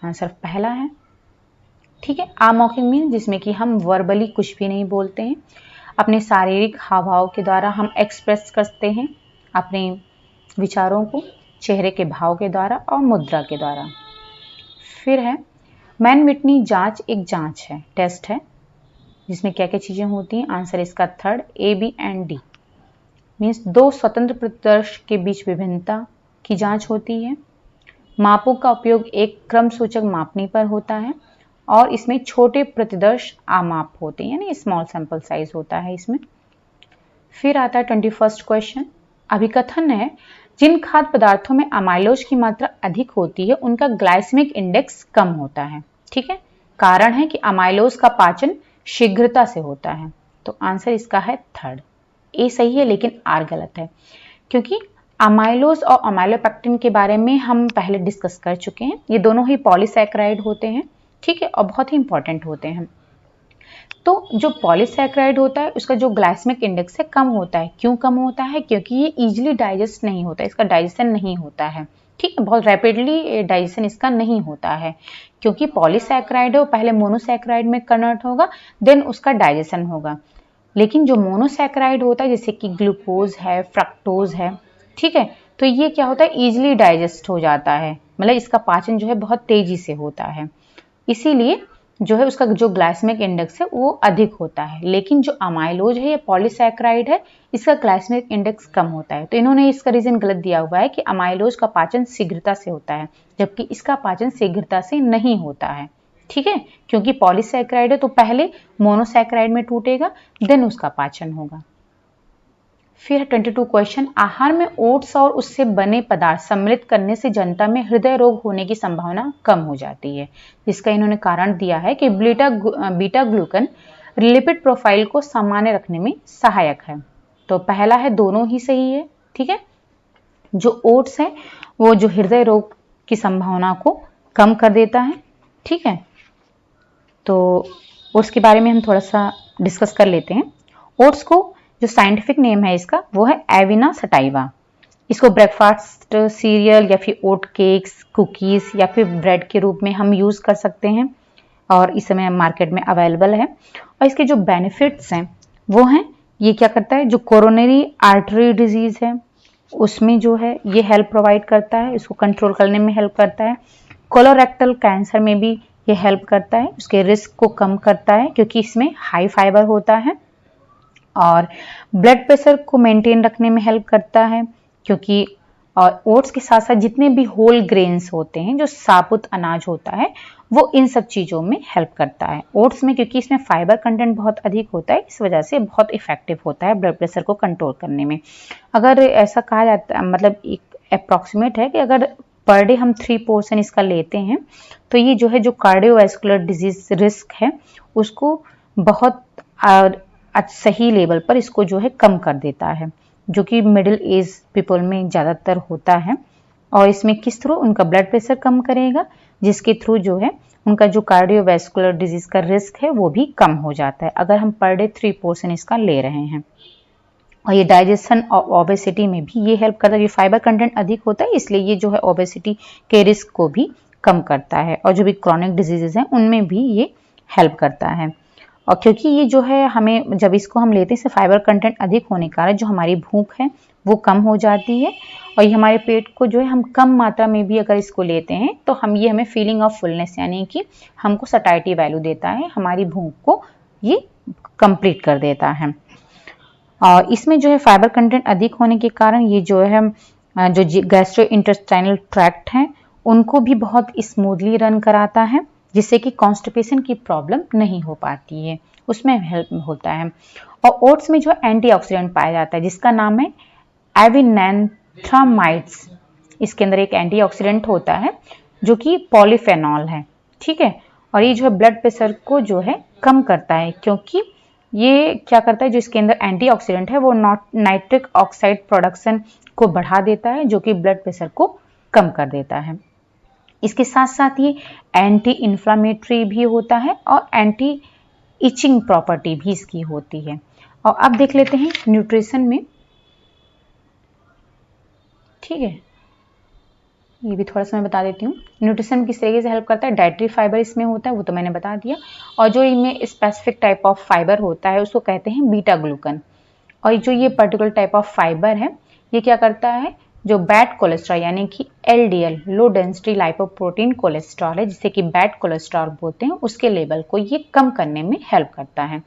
आंसर पहला है। ठीक है, अमौखिक मीन जिसमें कि हम वर्बली कुछ भी नहीं बोलते हैं, अपने शारीरिक हाव भाव के द्वारा हम एक्सप्रेस करते हैं अपने विचारों को चेहरे के भाव के द्वारा और मुद्रा के द्वारा। फिर है मैन विटनी जांच एक जांच है, टेस्ट है, जिसमें क्या क्या चीजें होती हैं। आंसर इसका third, A B and D, means दो स्वतंत्र प्रतिदर्श के बीच विभिन्नता की जांच होती है। मापों का उपयोग एक क्रम सूचक मापनी पर होता है और इसमें छोटे प्रतिदर्श आमाप होते हैं, यानी स्मॉल सैंपल साइज होता है इसमें। फिर आता है 21 क्वेश्चन, अभिकथन है जिन खाद्य पदार्थों में अमाइलोज की मात्रा अधिक होती है उनका ग्लाइसेमिक इंडेक्स कम होता है। ठीक है, कारण है कि अमाइलोज का पाचन शीघ्रता से होता है। तो आंसर इसका है थर्ड, ए सही है लेकिन आर गलत है, क्योंकि अमाइलोज और अमाइलोपेक्टिन के बारे में हम पहले डिस्कस कर चुके हैं। ये दोनों ही पॉलीसैकेराइड होते हैं, ठीक है, और बहुत ही इंपॉर्टेंट होते हैं। तो जो पॉलीसैकेराइड होता है उसका जो ग्लाइसेमिक इंडेक्स है कम होता है। क्यों कम होता है? क्योंकि ये इजीली डाइजेस्ट नहीं होता, इसका डाइजेशन नहीं होता है। ठीक है, बहुत रैपिडली डाइजेशन इसका नहीं होता है, क्योंकि पॉलीसैकेराइड है वो पहले मोनोसैकेराइड में कन्वर्ट होगा, देन उसका डाइजेशन होगा। लेकिन जो मोनोसैकेराइड होता है जैसे कि ग्लूकोज है, फ्रक्टोज है, ठीक है, तो ये क्या होता है, इजीली डाइजेस्ट हो जाता है, मतलब इसका पाचन जो है बहुत तेजी से होता है, इसीलिए जो है उसका जो ग्लाइसेमिक इंडेक्स है वो अधिक होता है। लेकिन जो अमाइलोज है, ये पॉलीसैकेराइड है, इसका ग्लाइसेमिक इंडेक्स कम होता है। तो इन्होंने इसका रीजन गलत दिया हुआ है कि अमाइलोज का पाचन शीघ्रता से होता है, जबकि इसका पाचन शीघ्रता से नहीं होता है। ठीक है, क्योंकि पॉलीसैकेराइड है तो पहले मोनोसैकेराइड में टूटेगा, देन उसका पाचन होगा। फिर 22 क्वेश्चन, आहार में ओट्स और उससे बने पदार्थ सम्मिलित करने से जनता में हृदय रोग होने की संभावना कम हो जाती है। जिसका इन्होंने कारण दिया है कि बीटा ग्लूकन लिपिड प्रोफाइल को सामान्य रखने में सहायक है। तो पहला है, दोनों ही सही है। ठीक है, जो ओट्स है वो जो हृदय रोग की संभावना को कम कर देता है। ठीक है, तो ओट्स के बारे में हम थोड़ा सा डिस्कस कर लेते हैं। ओट्स को जो साइंटिफिक नेम है इसका वो है एविना सटाइवा। इसको ब्रेकफास्ट सीरियल या फिर ओट केक्स, कुकीज या फिर ब्रेड के रूप में हम यूज कर सकते हैं और इस समय मार्केट में अवेलेबल है। और इसके जो बेनिफिट्स हैं वो हैं, ये क्या करता है, जो कोरोनरी आर्टरी डिजीज है उसमें जो है ये हेल्प प्रोवाइड करता है, इसको कंट्रोल करने में हेल्प करता है। कोलोरेक्टल कैंसर में भी ये हेल्प करता है, उसके रिस्क को कम करता है क्योंकि इसमें हाई फाइबर होता है। और ब्लड प्रेशर को मेंटेन रखने में हेल्प करता है, क्योंकि और ओट्स के साथ साथ जितने भी होल ग्रेन्स होते हैं, जो साबुत अनाज होता है, वो इन सब चीज़ों में हेल्प करता है। ओट्स में क्योंकि इसमें फाइबर कंटेंट बहुत अधिक होता है, इस वजह से बहुत इफेक्टिव होता है ब्लड प्रेशर को कंट्रोल करने में। अगर ऐसा कहा जाता है, मतलब एक अप्रॉक्सीमेट है कि अगर पर डे हम 3 पोर्शन इसका लेते हैं तो ये जो है जो कार्डियोवैस्कुलर डिजीज रिस्क है उसको बहुत सही लेवल पर इसको जो है कम कर देता है, जो कि मिडिल एज पीपल में ज़्यादातर होता है। और इसमें किस थ्रू उनका ब्लड प्रेशर कम करेगा, जिसके थ्रू जो है उनका जो कार्डियोवैस्कुलर डिजीज का रिस्क है वो भी कम हो जाता है, अगर हम पर डे 3 पोर्शन इसका ले रहे हैं। और ये डाइजेशन और ओबेसिटी में भी ये हेल्प करता है, ये फाइबर कंटेंट अधिक होता है, इसलिए ये जो है ओबेसिटी के रिस्क को भी कम करता है। और जो भी क्रॉनिक डिजीजेज हैं उनमें भी ये हेल्प करता है। और क्योंकि ये जो है हमें जब इसको हम लेते हैं, इससे फाइबर कंटेंट अधिक होने के कारण जो हमारी भूख है वो कम हो जाती है, और ये हमारे पेट को जो है हम कम मात्रा में भी अगर इसको लेते हैं तो हमें फीलिंग ऑफ फुलनेस, यानी कि हमको सटाइटी वैल्यू देता है, हमारी भूख को ये कंप्लीट कर देता है। और इसमें जो है फाइबर कंटेंट अधिक होने के कारण ये जो है जो गैस्ट्रो इंटेस्टाइनल ट्रैक्ट हैं उनको भी बहुत स्मूथली रन कराता है, जिससे कि कॉन्स्टिपेशन की प्रॉब्लम नहीं हो पाती है, उसमें हेल्प होता है। और ओट्स में जो एंटीऑक्सीडेंट पाया जाता है जिसका नाम है एविनैंथ्रामाइड्स। इसके अंदर एक एंटीऑक्सीडेंट होता है जो कि पॉलीफेनॉल है, ठीक है। और ये जो है ब्लड प्रेशर को जो है कम करता है, क्योंकि ये क्या करता है, जो इसके अंदर एंटीऑक्सीडेंट है वो नाइट्रिक ऑक्साइड प्रोडक्शन को बढ़ा देता है, जो कि ब्लड प्रेशर को कम कर देता है। इसके साथ साथ ये एंटी इन्फ्लामेटरी भी होता है और एंटी इचिंग प्रॉपर्टी भी इसकी होती है। और अब देख लेते हैं न्यूट्रिशन में, ठीक है, ये भी थोड़ा सा मैं बता देती हूँ। न्यूट्रिशन किस तरीके से हेल्प करता है, डाइटरी फाइबर इसमें होता है, वो तो मैंने बता दिया। और जो इनमें स्पेसिफिक टाइप ऑफ फाइबर होता है उसको कहते हैं बीटा ग्लूकन। और जो ये पर्टिकुलर टाइप ऑफ फाइबर है ये क्या करता है, जो बैड कोलेस्ट्रॉल यानी कि LDL low density lipoprotein cholesterol है, जिसे कि बैड कोलेस्ट्रॉल बोलते हैं, उसके लेवल को ये कम करने में हेल्प करता है।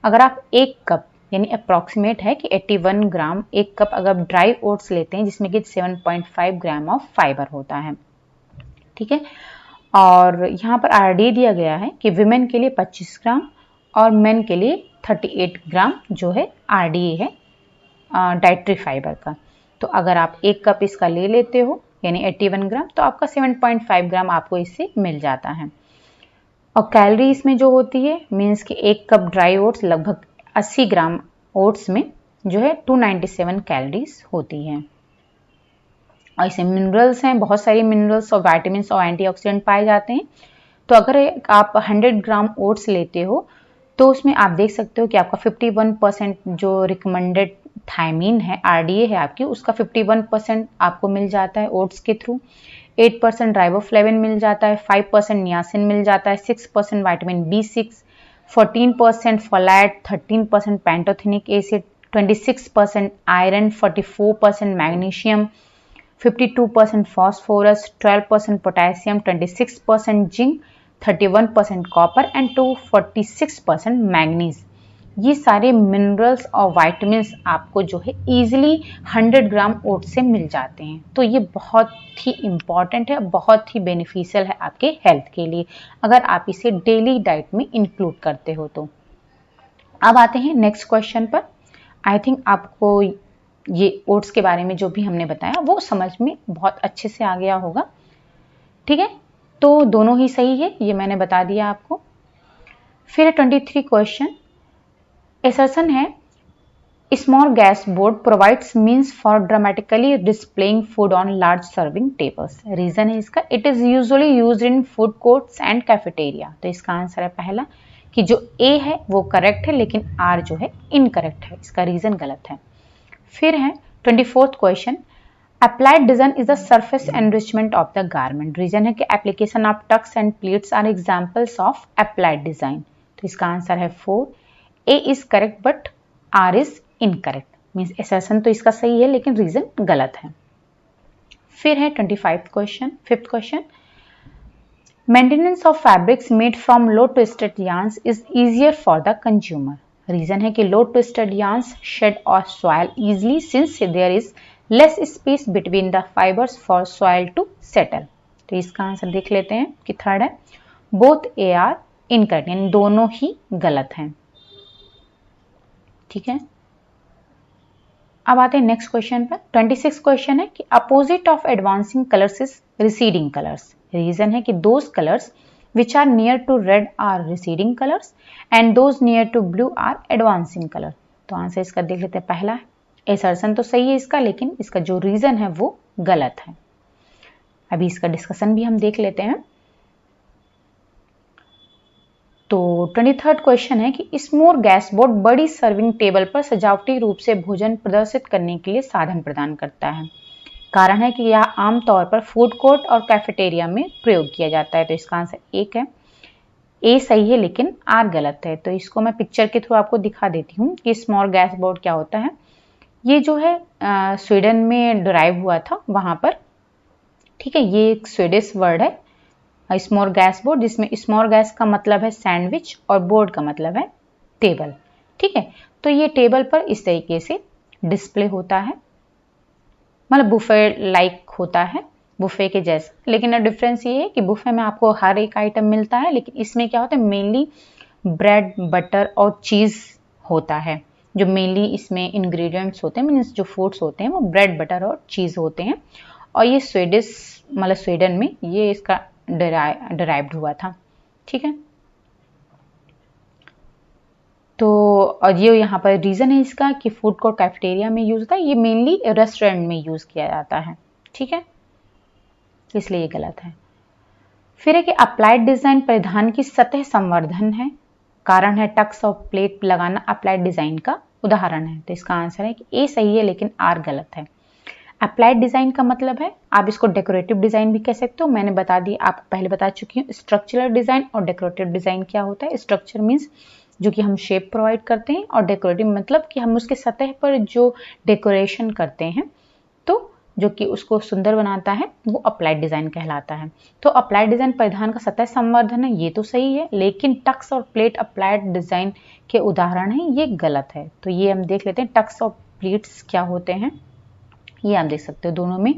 अगर आप एक कप यानी अप्रॉक्सीमेट है कि 81 ग्राम एक कप अगर ड्राई ओट्स लेते हैं जिसमें कि 7.5 ग्राम ऑफ फाइबर होता है, ठीक है। और यहाँ पर RDA दिया गया है कि विमेन के लिए 25 ग्राम और मेन के लिए 38 ग्राम जो है RDA है डाइटरी फाइबर का। तो अगर आप एक कप इसका ले लेते हो यानी 81 ग्राम तो आपका 7.5 ग्राम आपको इससे मिल जाता है। और कैलोरी इसमें जो होती है मीन्स कि एक कप ड्राई ओट्स लगभग 80 ग्राम ओट्स में जो है 297 कैलोरीज होती हैं। और इसमें मिनरल्स हैं, बहुत सारी मिनरल्स और विटामिन और एंटीऑक्सीडेंट पाए जाते हैं। तो अगर आप 100 ग्राम ओट्स लेते हो तो उसमें आप देख सकते हो कि आपका 51% जो रिकमेंडेड थायमीन है RDA है आपकी, उसका 51% आपको मिल जाता है ओट्स के थ्रू। 8% राइबोफ्लेविन मिल जाता है, 5% नियासिन मिल जाता है, 6% vitamin B6, 14% folate, 13% pantothenic acid, 26% iron, 44% magnesium, 52% phosphorus, 12% potassium, 26% zinc, 31% copper and 246% manganese. ये सारे मिनरल्स और वाइटामिन्स आपको जो है इजीली 100 ग्राम ओट से मिल जाते हैं। तो ये बहुत ही इंपॉर्टेंट है, बहुत ही बेनिफिशियल है आपके हेल्थ के लिए अगर आप इसे डेली डाइट में इंक्लूड करते हो तो। अब आते हैं नेक्स्ट क्वेश्चन पर। आई थिंक आपको ये ओट्स के बारे में जो भी हमने बताया वो समझ में बहुत अच्छे से आ गया होगा, ठीक है। तो दोनों ही सही है, ये मैंने बता दिया आपको। फिर 23 क्वेश्चन, एसर्शन है smorgasbord provides means for dramatically displaying food on large serving tables. Reason है इसका, it is usually used in food courts and cafeteria. तो इसका आंसर है पहला कि जो ए है वो करेक्ट है लेकिन आर जो है इनकरेक्ट है, इसका रीजन गलत है। फिर है 24th question, applied design is the surface enrichment of the garment. Reason है कि application of tucks and pleats are examples of applied design. तो इसका आंसर है 4। A is correct but R is incorrect, means assertion तो इसका सही है लेकिन रीजन गलत है। फिर है 25th question, 5th question, maintenance of fabrics made from low twisted yarns is easier for the consumer. Reason है कि low twisted yarns shed or soil easily since there is less space between the fibers for soil to settle। तो इसका answer देख लेते हैं कि third है, both A R incorrect, यानी दोनों ही गलत हैं, ठीक है। अब आते हैं नेक्स्ट क्वेश्चन पर। 26 क्वेश्चन है कि opposite of advancing colours is receding colours. Reason है कि those colours which are near to red are receding colors and those near to blue are advancing color। तो आंसर इसका देख लेते हैं, पहला है, एसर्शन तो सही है इसका लेकिन इसका जो रीजन है वो गलत है। अभी इसका डिस्कशन भी हम देख लेते हैं। तो 23rd क्वेश्चन है कि स्मोर गैस बोर्ड बड़ी सर्विंग टेबल पर सजावटी रूप से भोजन प्रदर्शित करने के लिए साधन प्रदान करता है। कारण है कि यह आमतौर पर फूड कोर्ट और कैफेटेरिया में प्रयोग किया जाता है। तो इसका आंसर एक है, ए सही है लेकिन आर गलत है। तो इसको मैं पिक्चर के थ्रू आपको दिखा देती हूँ कि स्मॉल गैस बोर्ड क्या होता है। ये जो है स्वीडन में डिराइव हुआ था वहां पर, ठीक है। ये एक स्वीडिश वर्ड है स्मॉल गैस बोर्ड, जिसमें स्मॉल गैस का मतलब है सैंडविच और बोर्ड का मतलब है टेबल, ठीक है। तो ये टेबल पर इस तरीके से डिस्प्ले होता है, मतलब बुफे लाइक होता है। बुफे के जैसा, लेकिन डिफरेंस ये है कि बुफे में आपको हर एक आइटम मिलता है, लेकिन इसमें क्या होता है, मेनली ब्रेड, बटर और चीज़ होता है। जो मेनली इसमें इंग्रेडिएंट्स होते हैं, मीन्स जो फूड्स होते हैं वो ब्रेड, बटर और चीज़ होते हैं। और ये स्वीडन में ये इसका डिराइव्ड हुआ था। ठीक है, तो और ये यहाँ पर रीज़न है इसका कि फूड कोर्ट कैफेटेरिया में यूज़ होता है, ये मेनली रेस्टोरेंट में यूज़ किया जाता है। ठीक है, इसलिए ये गलत है। फिर है कि अप्लाइड डिज़ाइन परिधान की सतह संवर्धन है, कारण है टक्स और प्लेट लगाना अप्लाइड डिज़ाइन का उदाहरण है। तो इसका आंसर है कि ए सही है लेकिन आर गलत है। अप्लाइड डिज़ाइन का मतलब है, आप इसको डेकोरेटिव डिज़ाइन भी कह सकते हो, मैंने बता दिया, आपको पहले बता चुकी हूँ। स्ट्रक्चरल डिज़ाइन और डेकोरेटिव डिज़ाइन क्या होता है? स्ट्रक्चर मीन्स जो कि हम शेप प्रोवाइड करते हैं, और डेकोरेटिव मतलब कि हम उसके सतह पर जो डेकोरेशन करते हैं, तो जो कि उसको सुंदर बनाता है, वो अप्लाइड डिज़ाइन कहलाता है। तो अप्लाइड डिज़ाइन परिधान का सतह संवर्धन है, ये तो सही है, लेकिन टक्स और प्लेट अप्लाइड डिज़ाइन के उदाहरण हैं, ये गलत है। तो ये हम देख लेते हैं टक्स और प्लेट्स क्या होते हैं। ये आप देख सकते हो दोनों में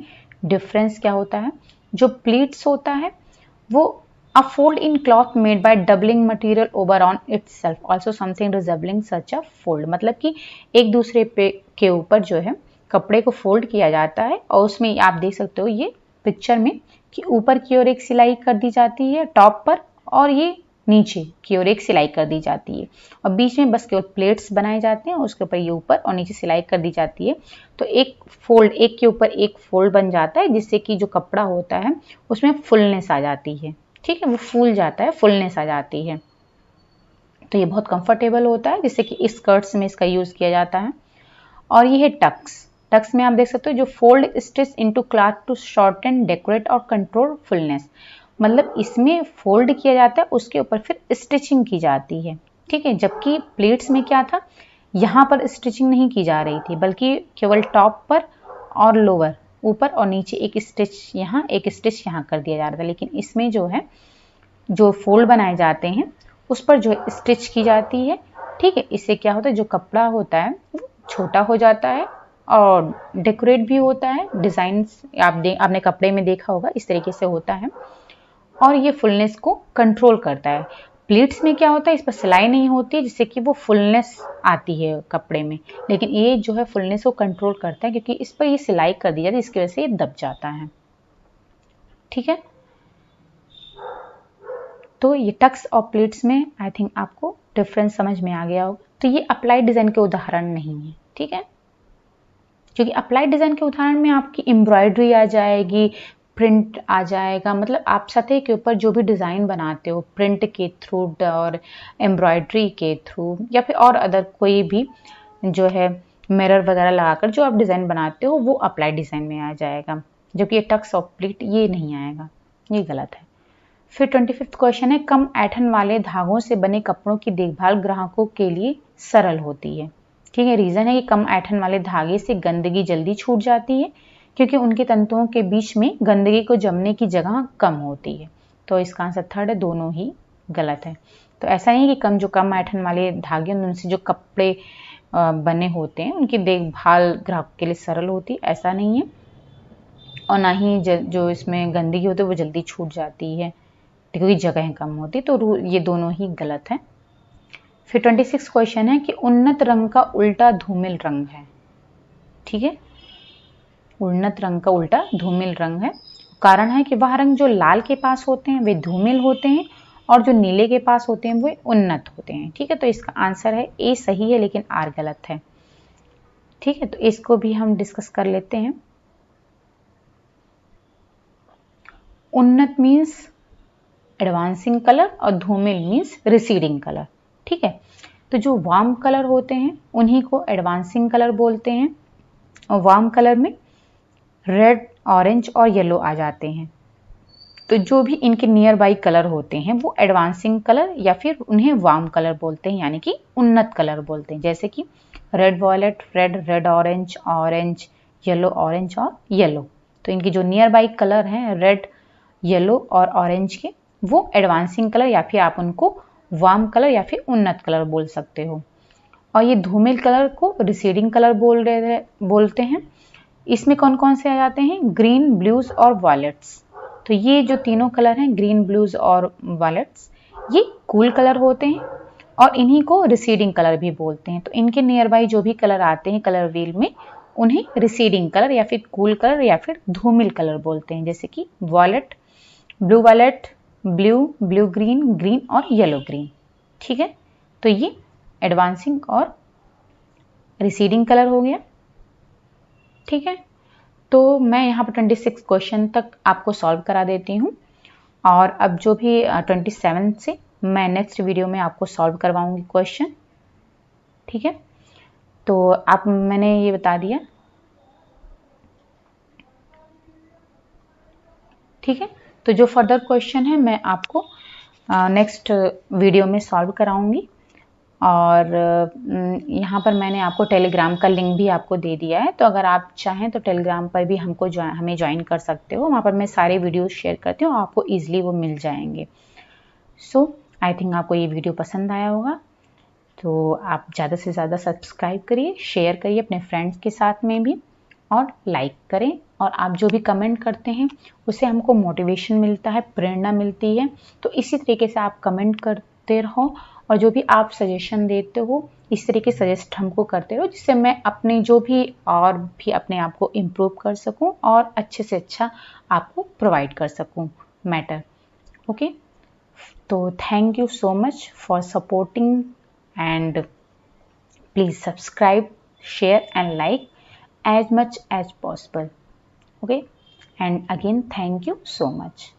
डिफरेंस क्या होता है। जो प्लीट्स होता है वो a fold in cloth made by doubling material over on itself, also something resembling such a fold, मतलब कि एक दूसरे पे के ऊपर जो है कपड़े को फोल्ड किया जाता है, और उसमें आप देख सकते हो ये पिक्चर में कि ऊपर की ओर एक सिलाई कर दी जाती है टॉप पर, और ये नीचे की ओर एक सिलाई कर दी जाती है, और बीच में बस केवल प्लेट्स बनाए जाते हैं, उसके ऊपर ये ऊपर और नीचे सिलाई कर दी जाती है। तो एक फोल्ड, एक के ऊपर एक फोल्ड बन जाता है, जिससे कि जो कपड़ा होता है उसमें फुलनेस आ जाती है। ठीक है, वो फूल जाता है, फुलनेस आ जाती है। तो ये बहुत कंफर्टेबल होता है, जिससे कि स्कर्ट्स में इसका यूज किया जाता है। और ये है टक्स। टक्स में आप देख सकते हो जो fold stitch into cloth to shorten, decorate और कंट्रोल फुलनेस, मतलब इसमें फोल्ड किया जाता है, उसके ऊपर फिर स्टिचिंग की जाती है। ठीक है, जबकि प्लेट्स में क्या था, यहाँ पर स्टिचिंग नहीं की जा रही थी, बल्कि केवल टॉप पर और लोअर, ऊपर और नीचे एक स्टिच यहाँ, एक स्टिच यहाँ कर दिया जा रहा था। लेकिन इसमें जो है, जो फोल्ड बनाए जाते हैं उस पर जो स्टिच की जाती है। ठीक है, इससे क्या होता है, जो कपड़ा होता है वो छोटा हो जाता है और डेकोरेट भी होता है। डिजाइन्स आपने कपड़े में देखा होगा, इस तरीके से होता है, और ये फुलनेस को कंट्रोल करता है। प्लीट्स में क्या होता है, इस पर सिलाई नहीं होती है, जिससे कि वो फुलनेस आती है कपड़े में, लेकिन ये जो है फुलनेस को कंट्रोल करता है, क्योंकि इस पर ये सिलाई कर दी जाती है, इसकी वजह से ये दब जाता है। ठीक है, तो ये टक्स और प्लीट्स में आई थिंक आपको डिफरेंस समझ में आ गया होगा। तो ये अप्लाइड डिजाइन के उदाहरण नहीं है। ठीक है, क्योंकि अप्लाइड डिजाइन के उदाहरण में आपकी एम्ब्रॉयडरी आ जाएगी, प्रिंट आ जाएगा, मतलब आप सतह के ऊपर जो भी डिज़ाइन बनाते हो प्रिंट के थ्रू और एम्ब्रॉयडरी के थ्रू, या फिर और अदर कोई भी जो है मिरर वगैरह लगाकर जो आप डिज़ाइन बनाते हो, वो अप्लाइड डिज़ाइन में आ जाएगा, जो कि टक्स और प्लीट ये नहीं आएगा, ये गलत है। फिर 25वां क्वेश्चन है, कम ऐंठन वाले धागों से बने कपड़ों की देखभाल ग्राहकों के लिए सरल होती है। ठीक है, रीज़न है कि कम ऐंठन वाले धागे से गंदगी जल्दी छूट जाती है, क्योंकि उनके तंतुओं के बीच में गंदगी को जमने की जगह कम होती है। तो इसका आंसर थर्ड है, दोनों ही गलत है। तो ऐसा नहीं है कि जो कम ऐंठन वाले धागे उनसे जो कपड़े बने होते हैं उनकी देखभाल ग्राहकों के लिए सरल होती है, ऐसा नहीं है। और ना ही जो इसमें गंदगी होती है वो जल्दी छूट जाती है, क्योंकि जगह कम होती, तो ये दोनों ही गलत है। फिर 26 क्वेश्चन है कि उन्नत रंग का उल्टा धूमिल रंग है। ठीक है, उन्नत रंग का उल्टा धूमिल रंग है, कारण है कि वह रंग जो लाल के पास होते हैं वे धूमिल होते हैं, और जो नीले के पास होते हैं वे उन्नत होते हैं। ठीक है, तो इसका आंसर है ए सही है लेकिन आर गलत है। ठीक है, तो इसको भी हम डिस्कस कर लेते हैं। उन्नत मीन्स एडवांसिंग कलर और धूमिल मीन्स रिसीडिंग कलर। ठीक है, तो जो वार्म कलर होते हैं उन्हीं को एडवांसिंग कलर बोलते हैं, और वार्म कलर में रेड, ऑरेंज और येलो आ जाते हैं। तो जो भी इनके नियर बाई कलर होते हैं वो एडवांसिंग कलर या फिर उन्हें वार्म कलर बोलते हैं, यानी कि उन्नत कलर बोलते हैं, जैसे कि red violet, red, red orange, orange, yellow orange और येलो। तो इनके जो नियर बाई कलर हैं रेड, येलो और ऑरेंज के, वो एडवांसिंग कलर या फिर आप उनको वार्म कलर या फिर उन्नत कलर बोल सकते हो। और ये धूमिल कलर को रिसीडिंग कलर बोलते हैं, इसमें कौन कौन से आ जाते हैं? ग्रीन, ब्लूज और वॉयलेट्स। तो ये जो तीनों कलर हैं, ग्रीन, ब्लूज और वॉयलेट्स, ये कूल कलर होते हैं और इन्हीं को रिसीडिंग कलर भी बोलते हैं। तो इनके नियर बाई जो भी कलर आते हैं कलर व्हील में, उन्हें रिसीडिंग कलर या फिर कूल कलर या फिर धूमिल कलर बोलते हैं, जैसे कि violet, blue violet, blue, blue green, green और येलो ग्रीन। ठीक है, तो ये एडवांसिंग और रिसीडिंग कलर हो गया। ठीक है, तो मैं यहाँ पर 26 क्वेश्चन तक आपको सॉल्व करा देती हूँ और अब जो भी 27 से मैं नेक्स्ट वीडियो में आपको सॉल्व करवाऊंगी क्वेश्चन। ठीक है, तो आप मैंने ये बता दिया। ठीक है, तो जो फर्दर क्वेश्चन है मैं आपको नेक्स्ट वीडियो में सॉल्व कराऊंगी और यहाँ पर मैंने आपको टेलीग्राम का लिंक भी आपको दे दिया है, तो अगर आप चाहें तो टेलीग्राम पर भी हमें ज्वाइन कर सकते हो। वहाँ पर मैं सारे वीडियोस शेयर करती हूँ, आपको ईजिली वो मिल जाएंगे। सो आई थिंक आपको ये वीडियो पसंद आया होगा, तो आप ज़्यादा से ज़्यादा सब्सक्राइब करिए, शेयर करिए अपने फ्रेंड्स के साथ में भी और लाइक करें। और आप जो भी कमेंट करते हैं उससे हमको मोटिवेशन मिलता है, प्रेरणा मिलती है। तो इसी तरीके से आप कमेंट करते रहो और जो भी आप सजेशन देते हो इस तरीके सजेस्ट हमको करते रहो, जिससे मैं अपने जो भी और भी अपने आप को इम्प्रूव कर सकूं और अच्छे से अच्छा आपको प्रोवाइड कर सकूं मैटर। ओके, तो thank you so much for supporting, and please subscribe, share and like as much as possible. Okay, and again thank you so much.